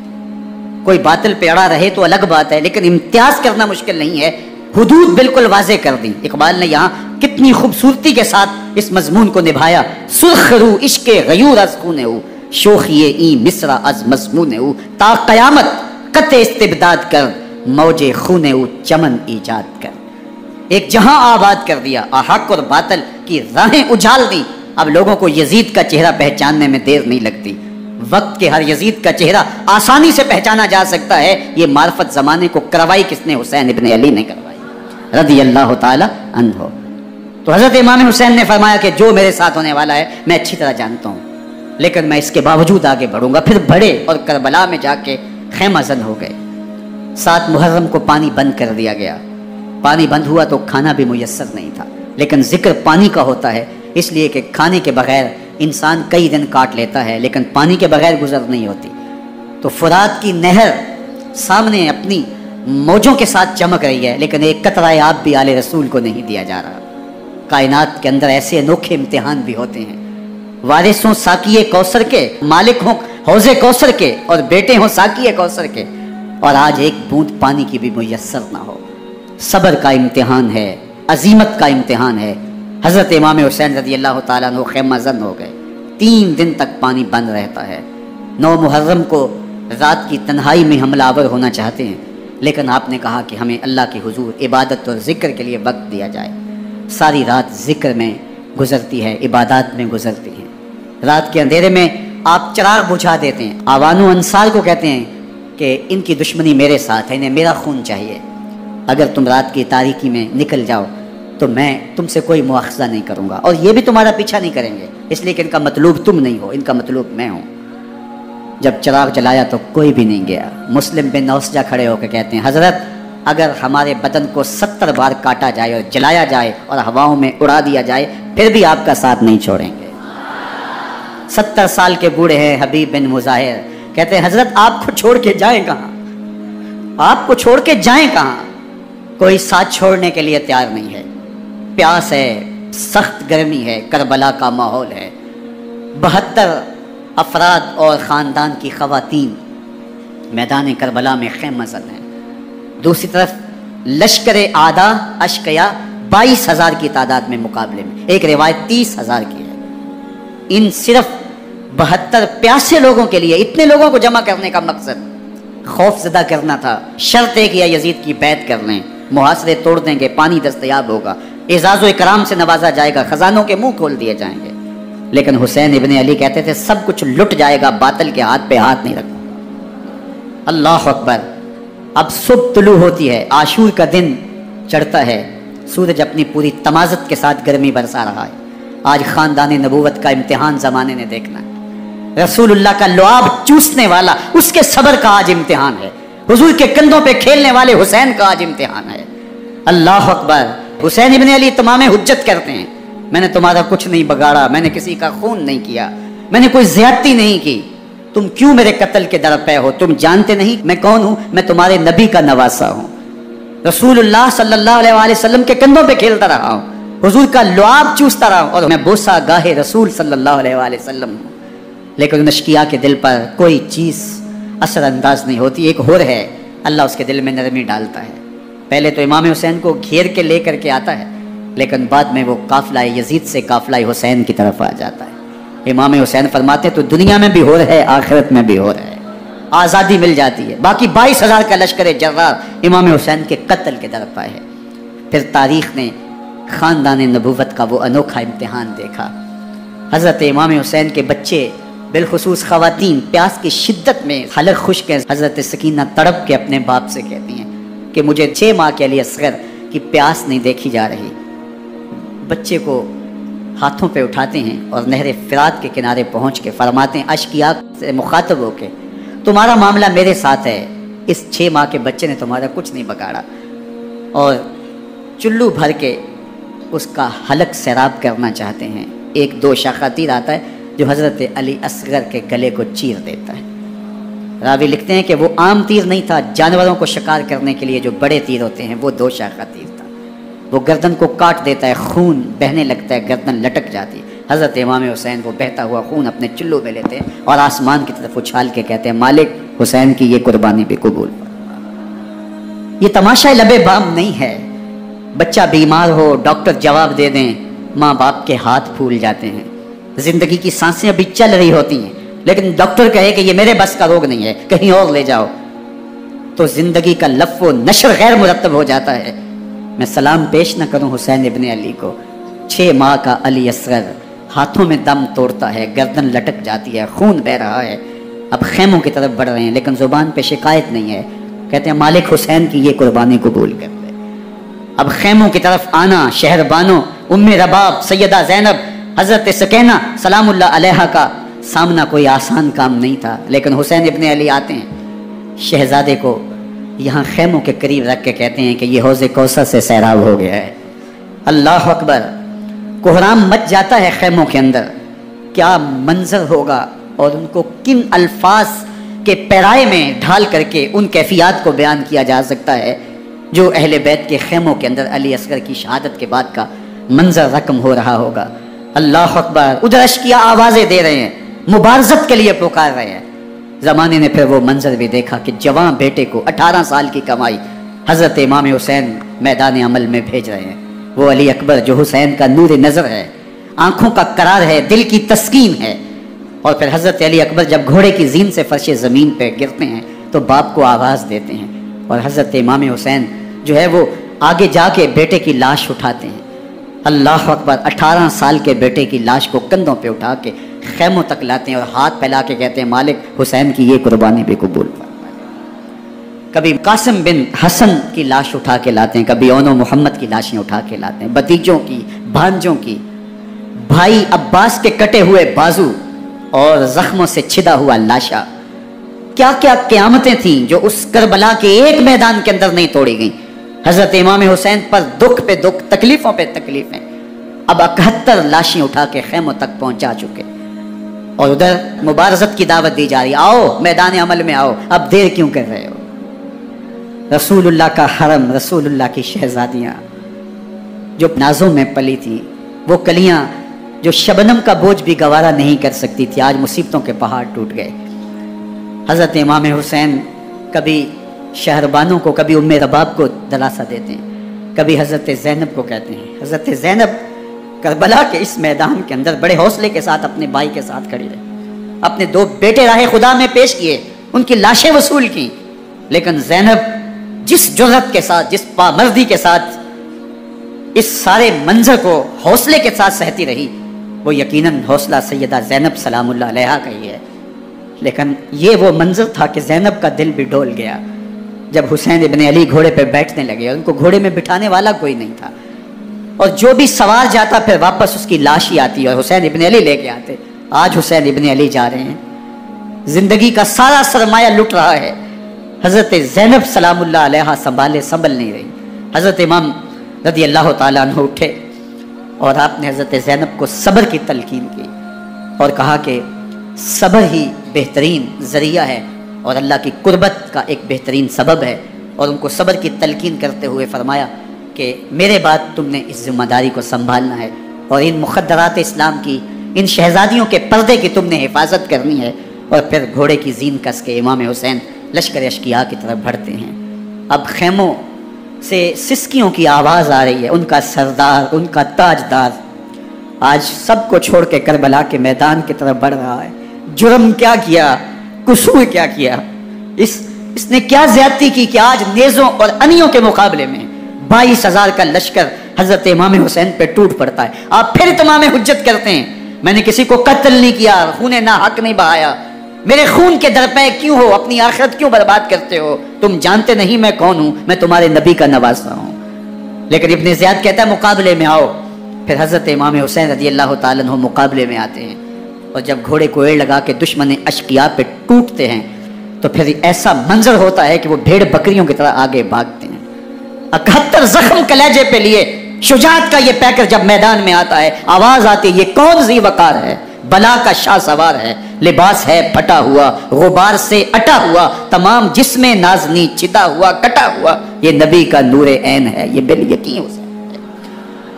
S1: کوئی باطل پہ اڑا رہے تو الگ بات ہے، لیکن امتیاز کرنا مشکل نہیں ہے۔ حدود بالکل واضح کر دی۔ اقبال نے یہاں کتنی خوبصورتی کے ساتھ اس مضمون کو نبھایا۔ سرخ رو عشق غیور از خون او، شوخی این مصرع از مضمون او، تا قیامت قطع استبداد کر، موج خون او چمن ایجاد کر۔ ایک جہاں آباد کر دیا، حق اور باطل کی راہیں اجال دی۔ اب لوگوں کو یزید کا چہرہ پہچاننے میں دیر نہیں لگتی، وقت کے ہر یزید کا چہرہ آسانی سے پہچانا جا سکتا ہے۔ یہ معرفت زمانے کو کروائی کس نے؟ حسین ابن علی نے کروائی رضی اللہ تعالی عنہ۔ تو حضرت امام حسین نے فرمایا کہ جو میرے ساتھ ہونے والا ہے میں اچھی طرح جانتا ہوں، لیکن میں اس کے باوجود آگے بڑھوں گا۔ پھر بڑھے اور کربلا میں جا کے خیمہ زن ہو گئے۔ 7 محرم کو پانی بند کر دیا گیا۔ پانی بند ہوا تو کھانا بھی میسر نہیں تھا، لیکن ذکر پانی کا ہوتا ہے اس لیے کہ کھانے کے بغیر انسان کئی دن کاٹ لیتا ہے، لیکن پانی کے بغیر گزر نہیں ہوتی۔ تو فرات کی نہر سامنے اپنی موجوں کے ساتھ چمک رہی ہے، لیکن ایک قطرہ آب بھی آل رسول کو نہیں دیا جا رہا۔ کائنات کے اندر ایسے انوکھے امتحان بھی ہوتے ہیں، وارث ہوں ساقی کوثر کے، مالک ہوں حوض کوثر کے، اور بیٹے ہوں ساقی کوثر کے، اور آج ایک بوند پانی کی بھی میسر نہ ہو۔ صبر کا امتحان ہے، عزیمت کا امتحان ہے، حضرت امام حسین رضی اللہ تعالیٰ عنہ خیمہ زن ہو گئے، 3 دن تک پانی بند رہتا ہے۔ 9 محرم کو رات کی تنہائی میں حملہ آور ہونا چاہتے ہیں، لیکن آپ نے کہا کہ ہمیں اللہ کے حضور عبادت اور ذکر کے لیے وقت دیا جائے۔ ساری رات ذکر میں گزرتی ہے، عبادات میں گزرتی ہے۔ رات کے اندھیرے میں آپ چراغ بجھا دیتے ہیں۔ آوان و انصار کو کہتے ہیں کہ ان کی دشمنی میرے ساتھ ہے، انہیں میرا خون چاہیے، اگر تم رات کی تاریکی میں نکل جاؤ تو میں تم سے کوئی مواخذہ نہیں کروں گا، اور یہ بھی تمہارا پیچھا نہیں کریں گے، اس لیے کہ ان کا مطلوب تم نہیں ہو، ان کا مطلوب میں ہوں۔ جب چراغ جلایا تو کوئی بھی نہیں گیا۔ مسلم بن نوسجہ کھڑے ہو کے کہتے ہیں حضرت اگر ہمارے بدن کو 70 بار کاٹا جائے اور جلایا جائے اور ہواؤں میں اڑا دیا جائے پھر بھی آپ کا ساتھ نہیں چھوڑیں گے۔ 70 سال کے بوڑھے ہیں حبیب بن مظاہر، کہتے ہیں حضرت آپ کو چھوڑ کے جائیں کہاں، آپ کو چھوڑ کے جائیں کہاں؟ کوئی ساتھ چھوڑنے کے لیے تیار نہیں ہے۔ پیاس ہے، سخت گرمی ہے، کربلا کا ماحول ہے، 72 افراد اور خاندان کی خواتین میدان کربلا میں خیمہ زن ہیں۔ دوسری طرف لشکر آدھا اشقیا 22,000 کی تعداد میں مقابلے میں، ایک روایت 30,000 کی ہے۔ ان صرف 72 پیاسے لوگوں کے لیے اتنے لوگوں کو جمع کرنے کا مقصد خوف زدہ کرنا تھا۔ شرط ہے کہ یزید کی بیعت کر لیں، محاصرے توڑ دیں گے، پانی دستیاب ہوگا، اعزاز و اکرام سے نوازا جائے گا، خزانوں کے منہ کھول دیے جائیں گے۔ لیکن حسین ابن علی کہتے تھے سب کچھ لٹ جائے گا، باطل کے ہاتھ پہ ہاتھ نہیں رکھوں گا۔ اللہ اکبر۔ اب صبح طلوع ہوتی ہے، عاشور کا دن چڑھتا ہے، سورج اپنی پوری تمازت کے ساتھ گرمی برسا رہا ہے۔ آج خاندان نبوت کا امتحان زمانے نے دیکھنا ہے۔ رسول اللہ کا لعاب چوسنے والا اس کے صبر کا آج امتحان ہے، حضور کے کندھوں پہ کھیلنے والے حسین کا آج امتحان ہے۔ اللہ اکبر۔ حسین ابن علی تمام حجت کرتے ہیں میں نے تمہارا کچھ نہیں بگاڑا، میں نے کسی کا خون نہیں کیا، میں نے کوئی زیادتی نہیں کی، تم کیوں میرے قتل کے در پے ہو؟ تم جانتے نہیں میں کون ہوں؟ میں تمہارے نبی کا نواسا ہوں، رسول اللہ صلی اللہ علیہ وآلہ وسلم کے کندھوں پہ کھیلتا رہا ہوں، حضور کا لعاب چوستا رہا ہوں، اور میں بوسہ گاہے رسول صلی اللہ علیہ وآلہ وسلم ہوں۔ لیکن ان اشقیاء کے دل پر کوئی چیز اثر انداز نہیں ہوتی۔ ایک ہور ہے، اللہ اس کے دل میں نرمی ڈالتا ہے۔ پہلے تو امام حسین کو گھیر کے لے کر کے آتا ہے، لیکن بعد میں وہ قافلہ یزید سے قافلہ حسین کی طرف آ جاتا ہے۔ امام حسین فرماتے تو دنیا میں بھی ہو رہا ہے، آخرت میں بھی ہو رہا ہے، آزادی مل جاتی ہے۔ باقی 22,000 کا لشکر جرار امام حسین کے قتل کے در پہ ہے۔ پھر تاریخ نے خاندان نبوت کا وہ انوکھا امتحان دیکھا۔ حضرت امام حسین کے بچے بالخصوص خواتین پیاس کی شدت میں حلق خشک ہیں۔ حضرت سکینہ تڑپ کے اپنے باپ سے کہتی ہیں کہ مجھے 6 ماہ کے علی اصغر کی پیاس نہیں دیکھی جا رہی۔ بچے کو ہاتھوں پہ اٹھاتے ہیں اور نہر فرات کے کنارے پہنچ کے فرماتے ہیں اشقیاء سے مخاطب ہو کے تمہارا معاملہ میرے ساتھ ہے، اس 6 ماہ کے بچے نے تمہارا کچھ نہیں بگاڑا، اور چلو بھر کے اس کا حلق سیراب کرنا چاہتے ہیں۔ ایک 2 شاخہ تیر آتا ہے جو حضرت علی اصغر کے گلے کو چیر دیتا ہے۔ راوی لکھتے ہیں کہ وہ عام تیر نہیں تھا، جانوروں کو شکار کرنے کے لیے جو بڑے تیر ہوتے ہیں وہ 2 شاخہ تیر تھا۔ وہ گردن کو کاٹ دیتا ہے، خون بہنے لگتا ہے، گردن لٹک جاتی ہے۔ حضرت امام حسین وہ بہتا ہوا خون اپنے چلو میں لیتے ہیں اور آسمان کی طرف اچھال کے کہتے ہیں مالک حسین کی یہ قربانی بھی قبول فرما۔ یہ تماشا لبے بام نہیں ہے۔ بچہ بیمار ہو، ڈاکٹر جواب دے دیں، ماں باپ کے ہاتھ پھول جاتے ہیں، زندگی کی سانسیں ابھی چل رہی ہوتی ہیں، لیکن ڈاکٹر کہے کہ یہ میرے بس کا روگ نہیں ہے، کہیں اور لے جاؤ، تو زندگی کا لف و نشر غیر مرتب ہو جاتا ہے۔ میں سلام پیش نہ کروں حسین ابن علی کو، 6 ماہ کا علی اصغر ہاتھوں میں دم توڑتا ہے، گردن لٹک جاتی ہے، خون بہ رہا ہے، اب خیموں کی طرف بڑھ رہے ہیں، لیکن زبان پہ شکایت نہیں ہے، کہتے ہیں مالک حسین کی یہ قربانی قبول کر لے۔ اب خیموں کی طرف آنا، شہر بانو، ام رباب، سیدہ زینب، حضرت سکینہ سلام اللہ علیہا کا سامنا کوئی آسان کام نہیں تھا، لیکن حسین ابن علی آتے ہیں، شہزادے کو یہاں خیموں کے قریب رکھ کے کہتے ہیں کہ یہ حوض کوثر سے سیراب ہو گیا ہے۔ اللہ اکبر۔ کوہرام مچ جاتا ہے خیموں کے اندر، کیا منظر ہوگا، اور ان کو کن الفاظ کے پیرائے میں ڈھال کر کے ان کیفیات کو بیان کیا جا سکتا ہے جو اہل بیت کے خیموں کے اندر علی اصغر کی شہادت کے بعد کا منظر رقم ہو رہا ہوگا۔ اللہ اکبر۔ ادھر اشقیاء آوازیں دے رہے ہیں، مبارزت کے لیے پکار رہے ہیں۔ زمانے نے پھر وہ منظر بھی دیکھا کہ جوان بیٹے کو 18 سال کی کمائی حضرت امام حسین میدان عمل میں بھیج رہے ہیں، وہ علی اکبر جو حسین کا نور نظر ہے، آنکھوں کا قرار ہے، دل کی تسکین ہے۔ اور پھر حضرت علی اکبر جب گھوڑے کی زین سے فرش زمین پہ گرتے ہیں تو باپ کو آواز دیتے ہیں، اور حضرت امام حسین جو ہے وہ آگے جا کے بیٹے کی لاش اٹھاتے ہیں۔ اللہ اکبر، 18 سال کے بیٹے کی لاش کو کندھوں پہ اٹھا کے خیموں تک لاتے ہیں اور ہاتھ پھیلا کے کہتے ہیں مالک حسین کی یہ قربانی بھی قبول فرما۔ کبھی قاسم بن حسن کی لاش اٹھا کے لاتے ہیں، کبھی اون و محمد کی لاشیں اٹھا کے لاتے ہیں، بھتیجوں کی، بھانجوں کی، بھائی عباس کے کٹے ہوئے بازو اور زخموں سے چھدا ہوا لاشا۔ کیا کیا قیامتیں تھیں جو اس کربلا کے ایک میدان کے اندر نہیں توڑی گئیں۔ حضرت امام حسین پر دکھ پہ دکھ، تکلیفوں پہ تکلیفیں، اب 71 لاشیں اٹھا کے خیموں تک پہنچا چکے، اور ادھر مبارزت کی دعوت دی جا رہی، آؤ میدان عمل میں آؤ، اب دیر کیوں کر رہے ہو۔ رسول اللہ کا حرم، رسول اللہ کی شہزادیاں جو نازوں میں پلی تھیں، وہ کلیاں جو شبنم کا بوجھ بھی گوارا نہیں کر سکتی تھی، آج مصیبتوں کے پہاڑ ٹوٹ گئے۔ حضرت امام حسین کبھی شہربانوں کو، کبھی ام رباب کو دلاسا دیتے ہیں، کبھی حضرت زینب کو کہتے ہیں۔ حضرت زینب کربلا کے اس میدان کے اندر بڑے حوصلے کے ساتھ اپنے بھائی کے ساتھ کھڑی رہی، اپنے 2 بیٹے راہ خدا میں پیش کیے، ان کی لاشیں وصول کی، لیکن زینب جس جرأت کے ساتھ، جس پامردی کے ساتھ اس سارے منظر کو حوصلے کے ساتھ سہتی رہی، وہ یقیناً حوصلہ سیدہ زینب سلام اللہ علیہا کا ہی ہے۔ لیکن یہ وہ منظر تھا کہ زینب کا دل بھی ڈول گیا جب حسین ابن علی گھوڑے پہ بیٹھنے لگے، ان کو گھوڑے میں بٹھانے والا کوئی نہیں تھا، اور جو بھی سوار جاتا پھر واپس اس کی لاش ہی آتی اور حسین ابن علی لے کے آتے۔ آج حسین ابن علی جا رہے ہیں، زندگی کا سارا سرمایہ لٹ رہا ہے، حضرت زینب سلام اللہ علیہا سنبھل نہیں رہی۔ حضرت امام رضی اللہ تعالیٰ عنہ اٹھے اور آپ نے حضرت زینب کو صبر کی تلقین کی اور کہا کہ صبر ہی بہترین ذریعہ ہے اور اللہ کی قربت کا ایک بہترین سبب ہے، اور ان کو صبر کی تلقین کرتے ہوئے فرمایا کہ میرے بعد تم نے اس ذمہ داری کو سنبھالنا ہے، اور ان مخدرات اسلام کی، ان شہزادیوں کے پردے کی تم نے حفاظت کرنی ہے۔ اور پھر گھوڑے کی زین کس کے امام حسین لشکر اشقیاء کی طرف بڑھتے ہیں۔ اب خیموں سے سسکیوں کی آواز آ رہی ہے، ان کا سردار، ان کا تاجدار آج سب کو چھوڑ کے کربلا کے میدان کی طرف بڑھ رہا ہے۔ جرم کیا کیا، قصور کیا کیا، اس نے کیا زیادتی کی کہ آج نیزوں اور انیوں کے مقابلے میں 22,000 کا لشکر حضرت امام حسین پہ ٹوٹ پڑتا ہے۔ آپ پھر تمام حجت کرتے ہیں میں نے کسی کو قتل نہیں کیا، خون ناحق نہیں بہایا، میرے خون کے درپے کیوں ہو، اپنی آخرت کیوں برباد کرتے ہو، تم جانتے نہیں میں کون ہوں، میں تمہارے نبی کا نواسا ہوں۔ لیکن ابن زیاد کہتا ہے مقابلے میں آؤ۔ پھر حضرت امام حسین رضی اللہ تعالیٰ عنہ مقابلے میں آتے ہیں، اور جب گھوڑے کو ایڑ لگا کے دشمن اشقیاء پہ ٹوٹتے ہیں تو پھر ایسا منظر ہوتا ہے کہ وہ بھیڑ بکریوں کی طرح آگے بھاگتے ہیں۔ 71 زخم کلیجے پہ لیے شجاعت کا یہ پیکر جب میدان میں آتا ہے، آواز آتی ہے یہ کون ذی وقار ہے، بلا کا شاہ سوار ہے، لباس ہے پھٹا ہوا، غبار سے اٹا ہوا، تمام جسم نازنی چتا ہوا کٹا ہوا، یہ نبی کا نور عین ہے، یہ بال یقین حسین ہے،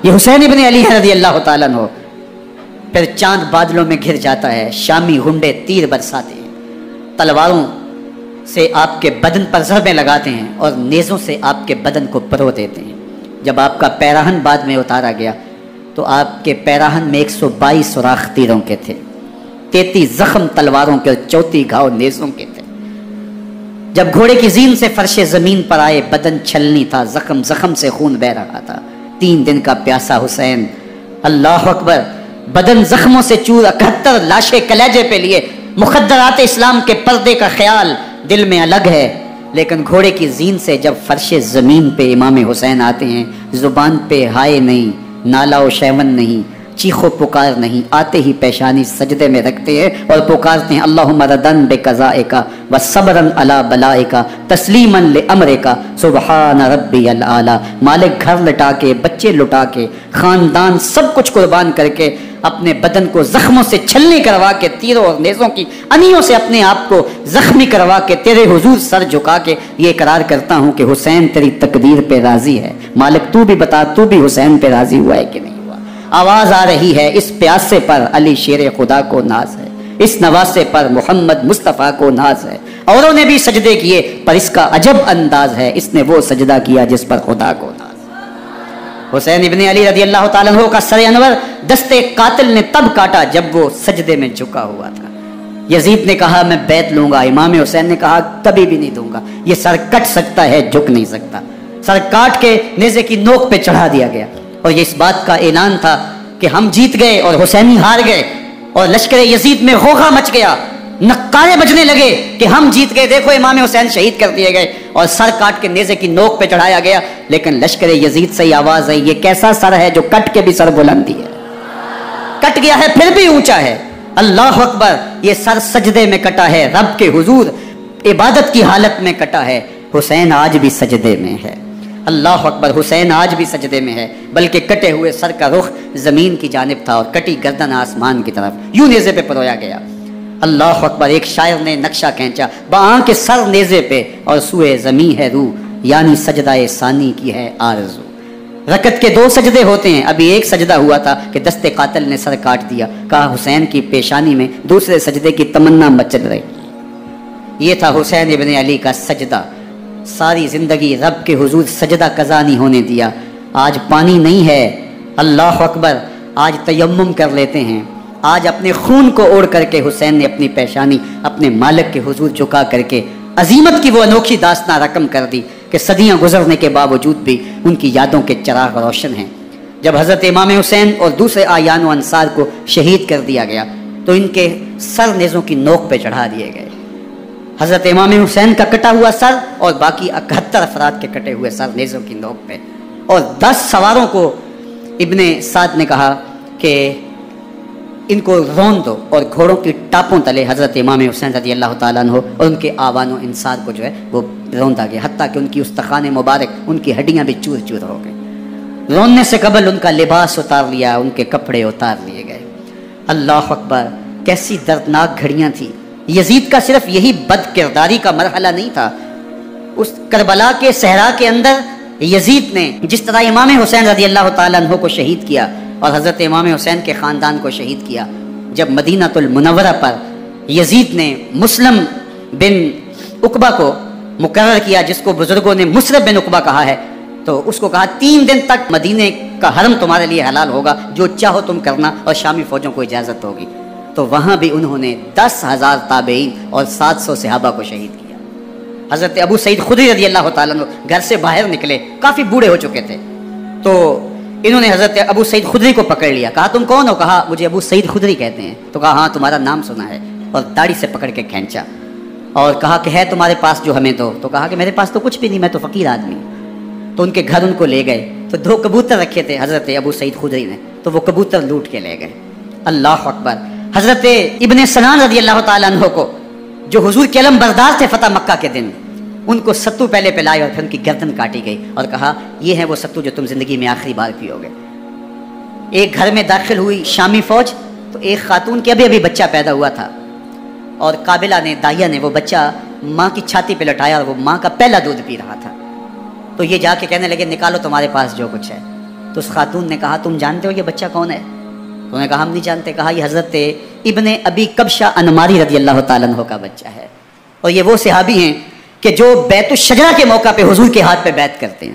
S1: یہ حسین ابن علی ہے رضی اللہ تعالیٰ عنہ۔ پھر چاند بادلوں میں گھر جاتا ہے، شامی غنڈے تیر برساتے ہیں، تلواروں سے آپ کے بدن پر ضربیں لگاتے ہیں اور نیزوں سے آپ کے بدن کو پرو دیتے ہیں۔ جب آپ کا پیراہن بعد میں اتارا گیا تو آپ کے پیراہن میں 122 سوراخ تیروں کے تھے، 33 زخم تلواروں کے اور 34 گھاؤ نیزوں کے تھے۔ جب گھوڑے کی زین سے فرش زمین پر آئے بدن چھلنی تھا، زخم زخم سے خون بہ رہا تھا، 3 دن کا پیاسا حسین، اللہ اکبر، بدن زخموں سے چور، 71 لاشیں کلیجے پہ لیے، مخدرات اسلام کے پردے کا خیال دل میں الگ ہے، لیکن گھوڑے کی زین سے جب فرش زمین پہ امام حسین آتے ہیں، زبان پہ ہائے نہیں، نالا و شیون نہیں، چیخ و پکار نہیں، آتے ہی پیشانی سجدے میں رکھتے ہیں اور پکارتے ہیں اللہم ردن بقضائک و صبرن علی بلائک تسلیما لامرک سبحان ربی الاعلی۔ مالک گھر لٹا کے، بچے لٹا کے، خاندان سب کچھ قربان کر کے، اپنے بدن کو زخموں سے چھلنی کروا کے، تیروں اور نیزوں کی انیوں سے اپنے آپ کو زخمی کروا کے، تیرے حضور سر جھکا کے یہ اقرار کرتا ہوں کہ حسین تیری تقدیر پہ راضی ہے، مالک تو بھی بتا تو بھی حسین پہ راضی ہوا ہے کہ نہیں ہوا۔ آواز آ رہی ہے اس پیاسے پر علی شیر خدا کو ناز ہے، اس نواسے پر محمد مصطفیٰ کو ناز ہے، اوروں نے بھی سجدے کیے پر اس کا عجب انداز ہے، اس نے وہ سجدہ کیا جس پر خدا کو ناز ہے۔ حسین ابن علی رضی اللہ تعالیٰ عنہ کا سر انور دستے قاتل نے تب کاٹا جب وہ سجدے میں جھکا ہوا تھا۔ یزید نے کہا میں بیعت لوں گا، امام حسین نے کہا کبھی بھی نہیں دوں گا، یہ سر کٹ سکتا ہے جھک نہیں سکتا۔ سر کاٹ کے نیزے کی نوک پہ چڑھا دیا گیا، اور یہ اس بات کا اعلان تھا کہ ہم جیت گئے اور حسینی ہار گئے، اور لشکر یزید میں غوغا مچ گیا، نقارے بجنے لگے کہ ہم جیت گئے، دیکھو امام حسین شہید کر دیے گئے، اور سر کاٹ کے نیزے کی نوک پہ چڑھایا گیا۔ لیکن لشکر یزید سے آواز آئی، یہ کیسا سر ہے جو کٹ کے بھی سر بلندی ہے، کٹ گیا ہے پھر بھی اونچا ہے۔ اللہ اکبر، یہ سر سجدے میں کٹا ہے، رب کے حضور عبادت کی حالت میں کٹا ہے۔ حسین آج بھی سجدے میں ہے، اللہ اکبر، حسین آج بھی سجدے میں ہے، بلکہ کٹے ہوئے سر کا رخ زمین کی جانب تھا اور کٹی گردن آسمان کی طرف، یوں نیزے پہ پرویا گیا۔ اللہ اکبر، ایک شاعر نے نقشہ کھینچا، باں کے سر نیزے پہ اور سوئے زمیں ہے روح، یعنی سجدہ ثانی کی ہے آرزو۔ رکعت کے 2 سجدے ہوتے ہیں، ابھی ایک سجدہ ہوا تھا کہ دست قاتل نے سر کاٹ دیا، کہا حسین کی پیشانی میں دوسرے سجدے کی تمنا مچل رہی۔ یہ تھا حسین ابن علی کا سجدہ، ساری زندگی رب کے حضور سجدہ قضا نہیں ہونے دیا۔ آج پانی نہیں ہے، اللہ اکبر، آج تیمم کر لیتے ہیں، آج اپنے خون کو اوڑھ کر کے حسین نے اپنی پیشانی اپنے مالک کے حضور جھکا کر کے عظیمت کی وہ انوکھی داستان رقم کر دی کہ صدیاں گزرنے کے باوجود بھی ان کی یادوں کے چراغ روشن ہیں۔ جب حضرت امام حسین اور دوسرے اعیان و انصار کو شہید کر دیا گیا تو ان کے سر نیزوں کی نوک پہ چڑھا دیے گئے۔ حضرت امام حسین کا کٹا ہوا سر اور باقی 71 افراد کے کٹے ہوئے سر نیزوں کی نوک پہ، اور 10 سواروں کو ابن سعد نے کہا کہ ان کو رون دو، اور گھوڑوں کی ٹاپوں تلے حضرت امام حسین رضی اللہ تعالیٰ عنہ اور ان کے آوان و انصار کو جو ہے وہ روندا گیا، حتیٰ کہ ان کی استخوان مبارک، ان کی ہڈیاں بھی چور چور ہو گئی۔ روننے سے قبل ان کا لباس اتار لیا، ان کے کپڑے اتار لیے گئے۔ اللہ اکبر، کیسی دردناک گھڑیاں تھیں۔ یزید کا صرف یہی بد کرداری کا مرحلہ نہیں تھا، اس کربلا کے صحرا کے اندر یزید نے جس طرح امام حسین رضی اللہ تعالیٰ عنہ کو شہید کیا اور حضرت امام حسین کے خاندان کو شہید کیا، جب مدینہ المنورہ پر یزید نے مسلم بن عقبہ کو مقرر کیا، جس کو بزرگوں نے مسلم بن عقبہ کہا ہے، تو اس کو کہا 3 دن تک مدینے کا حرم تمہارے لیے حلال ہوگا، جو چاہو تم کرنا، اور شامی فوجوں کو اجازت ہوگی۔ تو وہاں بھی انہوں نے 10,000 تابعین اور 700 صحابہ کو شہید کیا۔ حضرت ابو سعید خدری رضی اللہ تعالیٰ عنہ گھر سے باہر نکلے، کافی بوڑھے ہو چکے تھے، تو انہوں نے حضرت ابو سعید خدری کو پکڑ لیا، کہا تم کون ہو؟ کہا مجھے ابو سعید خدری کہتے ہیں۔ تو کہا ہاں تمہارا نام سنا ہے، اور داڑھی سے پکڑ کے کھینچا اور کہا کہ ہے تمہارے پاس جو ہمیں دو؟ تو کہا کہ میرے پاس تو کچھ بھی نہیں، میں تو فقیر آدمی ہوں۔ تو ان کے گھر ان کو لے گئے، تو 2 کبوتر رکھے تھے حضرت ابو سعید خدری نے، تو وہ کبوتر لوٹ کے لے گئے۔ اللہ اکبر، حضرت ابن سنان رضی اللہ تعالیٰ عنہ کو جو حضور کے علم بردار تھے فتح مکہ کے دن، ان کو ستو پہلے پلائے اور پھر ان کی گردن کاٹی گئی، اور کہا یہ ہے وہ ستو جو تم زندگی میں آخری بار پیو گے۔ ایک گھر میں داخل ہوئی شامی فوج، تو ایک خاتون کے ابھی بچہ پیدا ہوا تھا، اور قابلہ نے، داہیہ نے وہ بچہ ماں کی چھاتی پہ لٹایا، اور وہ ماں کا پہلا دودھ پی رہا تھا۔ تو یہ جا کے کہنے لگے نکالو تمہارے پاس جو کچھ ہے۔ تو اس خاتون نے کہا تم جانتے ہو یہ بچہ کون ہے؟ تو انہوں نے کہا ہم نہیں جانتے۔ کہا یہ حضرت ابن ابی کبشہ انماری رضی اللہ تعالیٰ عنہ کا بچہ ہے، اور یہ وہ صحابی ہیں کہ جو بیت الشجرہ کے موقع پہ حضور کے ہاتھ پہ بیعت کرتے ہیں۔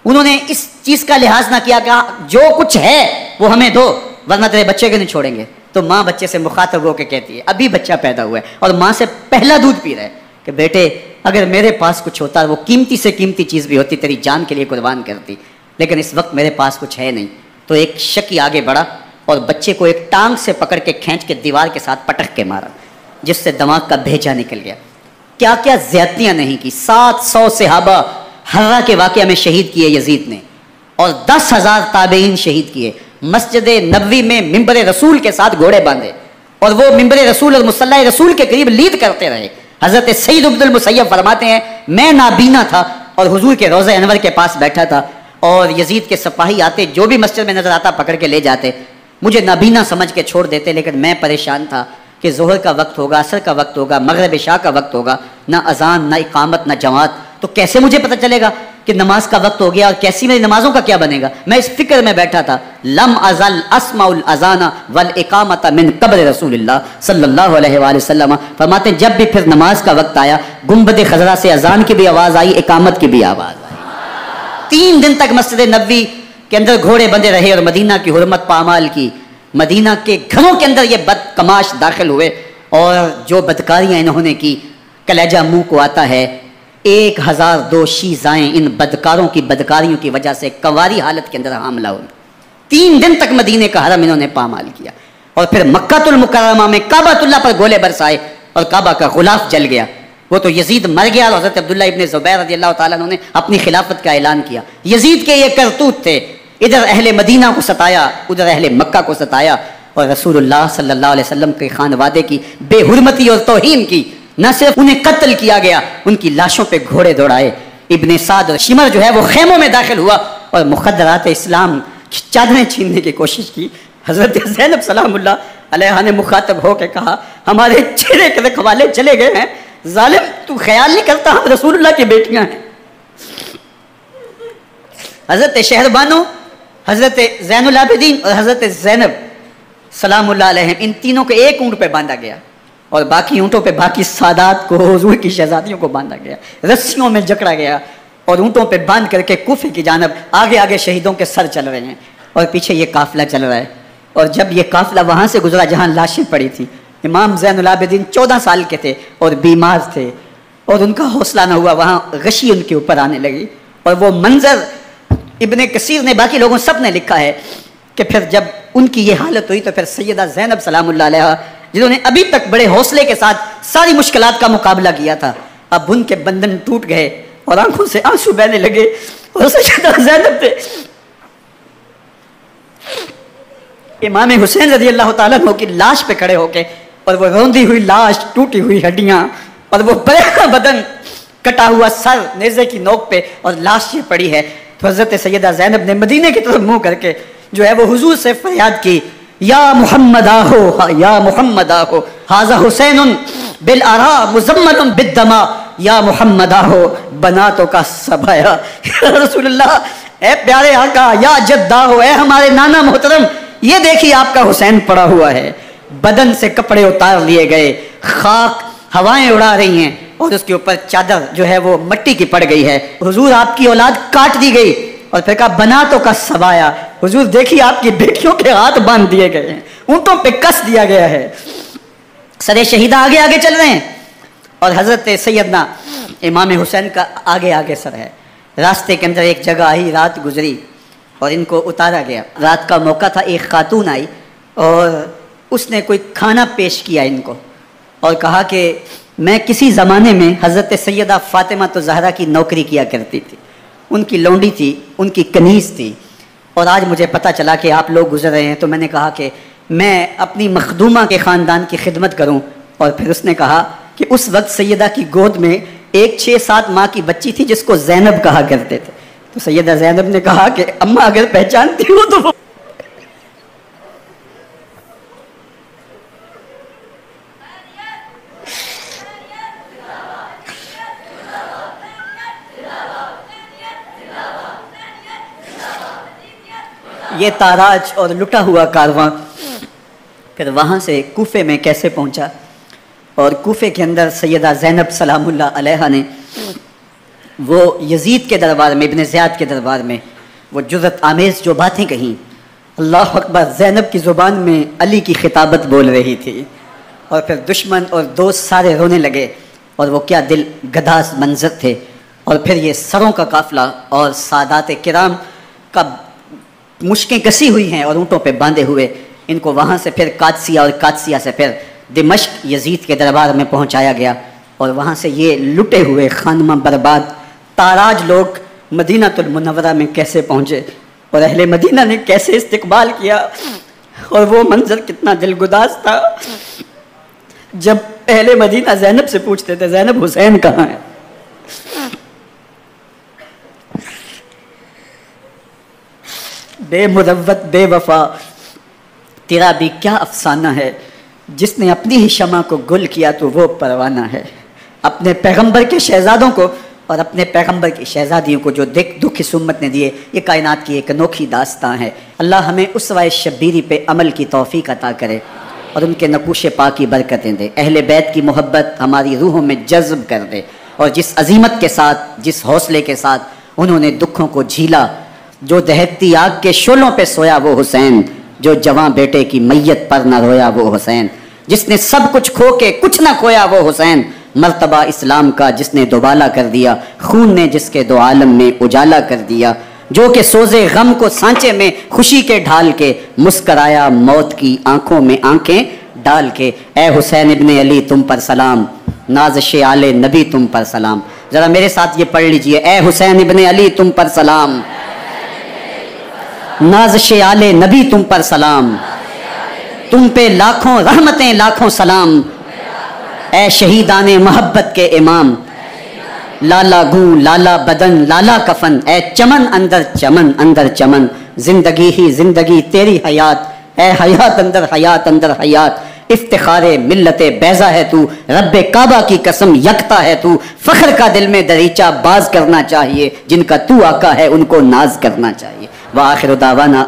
S1: انہوں نے اس چیز کا لحاظ نہ کیا کہ جو کچھ ہے وہ ہمیں دو، ورنہ تیرے بچے کو نہیں چھوڑیں گے۔ تو ماں بچے سے مخاطب ہو کے کہتی ہے، ابھی بچہ پیدا ہوا ہے اور ماں سے پہلا دودھ پی رہا ہے، کہ بیٹے اگر میرے پاس کچھ ہوتا، وہ قیمتی سے قیمتی چیز بھی ہوتی، تیری جان کے لیے قربان کرتی، لیکن اس وقت میرے پاس کچھ ہے نہیں۔ تو ایک شکی آگے بڑھا اور بچے کو ایک ٹانگ سے پکڑ کے کھینچ کے دیوار کے ساتھ پٹک کے مارا، جس سے دماغ کا بھیجا نکل گیا۔ کیا کیا زیادتیاں نہیں کی۔ 700 صحابہ حرہ کے واقعہ میں شہید کیے یزید نے، اور 10,000 تابعین شہید کیے۔ مسجد نبوی میں ممبر رسول کے ساتھ گھوڑے باندھے، اور وہ ممبر رسول اور مصلی رسول کے قریب لید کرتے رہے۔ حضرت سعید بن المسیب فرماتے ہیں میں نابینا تھا اور حضور کے روضہ انور کے پاس بیٹھا تھا، اور یزید کے سپاہی آتے، جو بھی مسجد میں نظر آتا پکڑ کے لے جاتے، مجھے نابینا سمجھ کے چھوڑ دیتے، لیکن میں پریشان تھا کہ ظہر کا وقت ہوگا، عصر کا وقت ہوگا، مغرب عشاء کا وقت ہوگا، نہ اذان، نہ اقامت، نہ جماعت، تو کیسے مجھے پتہ چلے گا کہ نماز کا وقت ہو گیا، اور کیسی میری نمازوں کا کیا بنے گا؟ میں اس فکر میں بیٹھا تھا۔ لم ازل اسمع الاذان والاقامت من قبل رسول اللہ صلی اللہ علیہ وآلہ وسلم۔ فرماتے ہیں جب بھی پھر نماز کا وقت آیا، گنبد خضرا سے اذان کی بھی آواز آئی، اقامت کی بھی آواز آئی۔ 3 دن تک مسجد نبوی کے اندر گھوڑے بندے رہے اور مدینہ کی حرمت پامال کی. مدینہ کے گھروں کے اندر یہ بدکماش داخل ہوئے اور جو بدکاریاں انہوں نے کی کلیجہ منہ کو آتا ہے. 1002 شیزائیں ان بدکاروں کی بدکاریوں کی وجہ سے کنواری حالت کے اندر حاملہ ہوئی. 3 دن تک مدینے کا حرم انہوں نے پامال کیا اور پھر مکہ المکرمہ میں کعبۃ اللہ پر گولے برسائے اور کعبہ کا غلاف جل گیا. وہ تو یزید مر گیا اور حضرت عبداللہ ابن زبیر رضی اللہ تعالیٰ عنہ نے اپنی خلافت کا اعلان کیا. یزید کے یہ کرتوت تھے, ادھر اہل مدینہ کو ستایا, ادھر اہل مکہ کو ستایا اور رسول اللہ صلی اللہ علیہ وسلم کے خانوادے کی بے حرمتی اور توہین کی. نہ صرف انہیں قتل کیا گیا, ان کی لاشوں پہ گھوڑے دوڑائے. ابن سعد اور شمر جو ہے وہ خیموں میں داخل ہوا اور مخدرات اسلام کی چادریں چھیننے کی کوشش کی. حضرت زینب سلام اللہ علیہ نے مخاطب ہو کے کہا, ہمارے چہرے کے رکھوالے چلے گئے ہیں, ظالم تو خیال نہیں کرتا ہم رسول اللہ کی بیٹیاں ہیں. حضرت شہربانو, حضرت زین العابدین اور حضرت زینب سلام اللہ علیہ ان تینوں کو ایک اونٹ پہ باندھا گیا اور باقی اونٹوں پہ باقی سادات کو, حضور کی شہزادیوں کو باندھا گیا, رسیوں میں جکڑا گیا اور اونٹوں پہ باندھ کر کے کوفے کی جانب آگے آگے شہیدوں کے سر چل رہے ہیں اور پیچھے یہ قافلہ چل رہا ہے. اور جب یہ قافلہ وہاں سے گزرا جہاں لاشیں پڑی تھی, امام زین العابدین 14 سال کے تھے اور بیمار تھے اور ان کا حوصلہ نہ ہوا, وہاں غشی ان کے اوپر آنے لگی. اور وہ منظر ابن کثیر نے, باقی لوگوں سب نے لکھا ہے کہ پھر جب ان کی یہ حالت ہوئی تو پھر سیدہ زینب سلام اللہ علیہ جنہوں نے ابھی تک بڑے حوصلے کے ساتھ ساری مشکلات کا مقابلہ کیا تھا, اب ان کے بندن ٹوٹ گئے اور آنکھوں سے آنسو بہنے لگے اور سیدہ زینب تھے امام حسین رضی اللہ تعالیٰ عنہ کی لاش پہ کھڑے ہو کے, اور وہ روندی ہوئی لاش, ٹوٹی ہوئی ہڈیاں اور وہ بڑا بدن, کٹا ہوا سر نیزے کی نوک پہ اور لاش یہ پڑی ہے. تو حضرت سیدہ زینب نے مدینے کی طرف منہ کر کے جو ہے وہ حضور سے فریاد کی, یا محمد آہو, یا محمد آہو, حاذا حسین بالآراء مزمل بالدماء, یا محمد آہو بناتوں کا سبایا. یا رسول اللہ, اے پیارے آقا, یا جد آہو, اے ہمارے نانا محترم, یہ دیکھیے آپ کا حسین پڑا ہوا ہے, بدن سے کپڑے اتار لیے گئے, خاک ہوائیں اڑا رہی ہیں اور اس کے اوپر چادر جو ہے وہ مٹی کی پڑ گئی ہے. حضور آپ کی اولاد کاٹ دی گئی اور پھر کہا بناتوں کا سبایا, حضور دیکھیے آپ کی بیٹیوں کے ہاتھ باندھ دیے گئے ہیں, اونٹوں پہ کس دیا گیا ہے, سر شہیدہ آگے آگے چل رہے ہیں اور حضرت سیدنا امام حسین کا آگے آگے سر ہے. راستے کے اندر ایک جگہ آئی, رات گزری اور ان کو اتارا گیا. رات کا موقع تھا, ایک خاتون آئی اور اس نے کوئی کھانا پیش کیا ان کو اور کہا کہ میں کسی زمانے میں حضرت سیدہ فاطمہ تو زہرا کی نوکری کیا کرتی تھی, ان کی لونڈی تھی, ان کی کنیز تھی, اور آج مجھے پتہ چلا کہ آپ لوگ گزر رہے ہیں تو میں نے کہا کہ میں اپنی مخدومہ کے خاندان کی خدمت کروں. اور پھر اس نے کہا کہ اس وقت سیدہ کی گود میں ایک 6-7 ماہ کی بچی تھی جس کو زینب کہا کرتے تھے. تو سیدہ زینب نے کہا کہ اماں اگر پہچانتی ہو تو یہ تاراج اور لٹا ہوا کارواں پھر وہاں سے کوفے میں کیسے پہنچا. اور کوفے کے اندر سیدہ زینب سلام اللہ علیہ نے وہ یزید کے دربار میں, ابن زیاد کے دربار میں وہ جرأت آمیز جو باتیں کہیں, اللہ اکبر, زینب کی زبان میں علی کی خطابت بول رہی تھی اور پھر دشمن اور دوست سارے رونے لگے اور وہ کیا دل گداز منظر تھے. اور پھر یہ سروں کا قافلہ اور سادات کرام کا مشکیں کسی ہوئی ہیں اور اونٹوں پہ باندھے ہوئے, ان کو وہاں سے پھر قادسیہ اور قادسیہ سے پھر دمشق یزید کے دربار میں پہنچایا گیا. اور وہاں سے یہ لٹے ہوئے خانمہ برباد تاراج لوگ مدینہ المنورہ میں کیسے پہنچے اور اہل مدینہ نے کیسے استقبال کیا. اور وہ منظر کتنا دلگداز تھا جب اہل مدینہ زینب سے پوچھتے تھے زینب حسین کہاں ہے. بے مروت بے وفا تیرا بھی کیا افسانہ ہے, جس نے اپنی ہی شمع کو گل کیا تو وہ پروانہ ہے. اپنے پیغمبر کے شہزادوں کو اور اپنے پیغمبر کی شہزادیوں کو جو دکھ اس امت نے دیے, یہ کائنات کی ایک انوکھی داستان ہے. اللہ ہمیں اسوہ شبیری پہ عمل کی توفیق عطا کرے اور ان کے نقوش پاک کی برکتیں دے. اہل بیت کی محبت ہماری روحوں میں جذب کر دے اور جس عظیمت کے ساتھ, جس حوصلے کے ساتھ انہوں نے دکھوں کو جھیلا, جو دہتی آگ کے شعلوں پہ سویا وہ حسین، جو جواں بیٹے کی میت پر نہ رویا وہ حسین، جس نے سب کچھ کھو کے کچھ نہ کھویا وہ حسین، مرتبہ اسلام کا جس نے دوبالا کر دیا، خون نے جس کے دو عالم میں اجالا کر دیا، جو کہ سوزے غم کو سانچے میں خوشی کے ڈھال کے مسکرایا موت کی آنکھوں میں آنکھیں ڈال کے۔ اے حسین ابن علی تم پر سلام، نازش آل نبی تم پر سلام۔ ذرا میرے ساتھ یہ پڑھ لیجئے، اے حسین ابن علی تم پر سلام، نازش آل نبی تم پر سلام، تم پہ لاکھوں رحمتیں لاکھوں سلام، اے شہیدان محبت کے امام، لالا گوں لالا بدن لالا کفن، اے چمن اندر چمن، زندگی ہی زندگی تیری حیات، اے حیات اندر حیات، افتخار ملت بیضا ہے تو، رب کعبہ کی قسم یکتا ہے تو، فخر کا دل میں دریچہ باز کرنا چاہیے، جن کا تو آقا ہے ان کو ناز کرنا چاہیے۔ وآخر دعوانا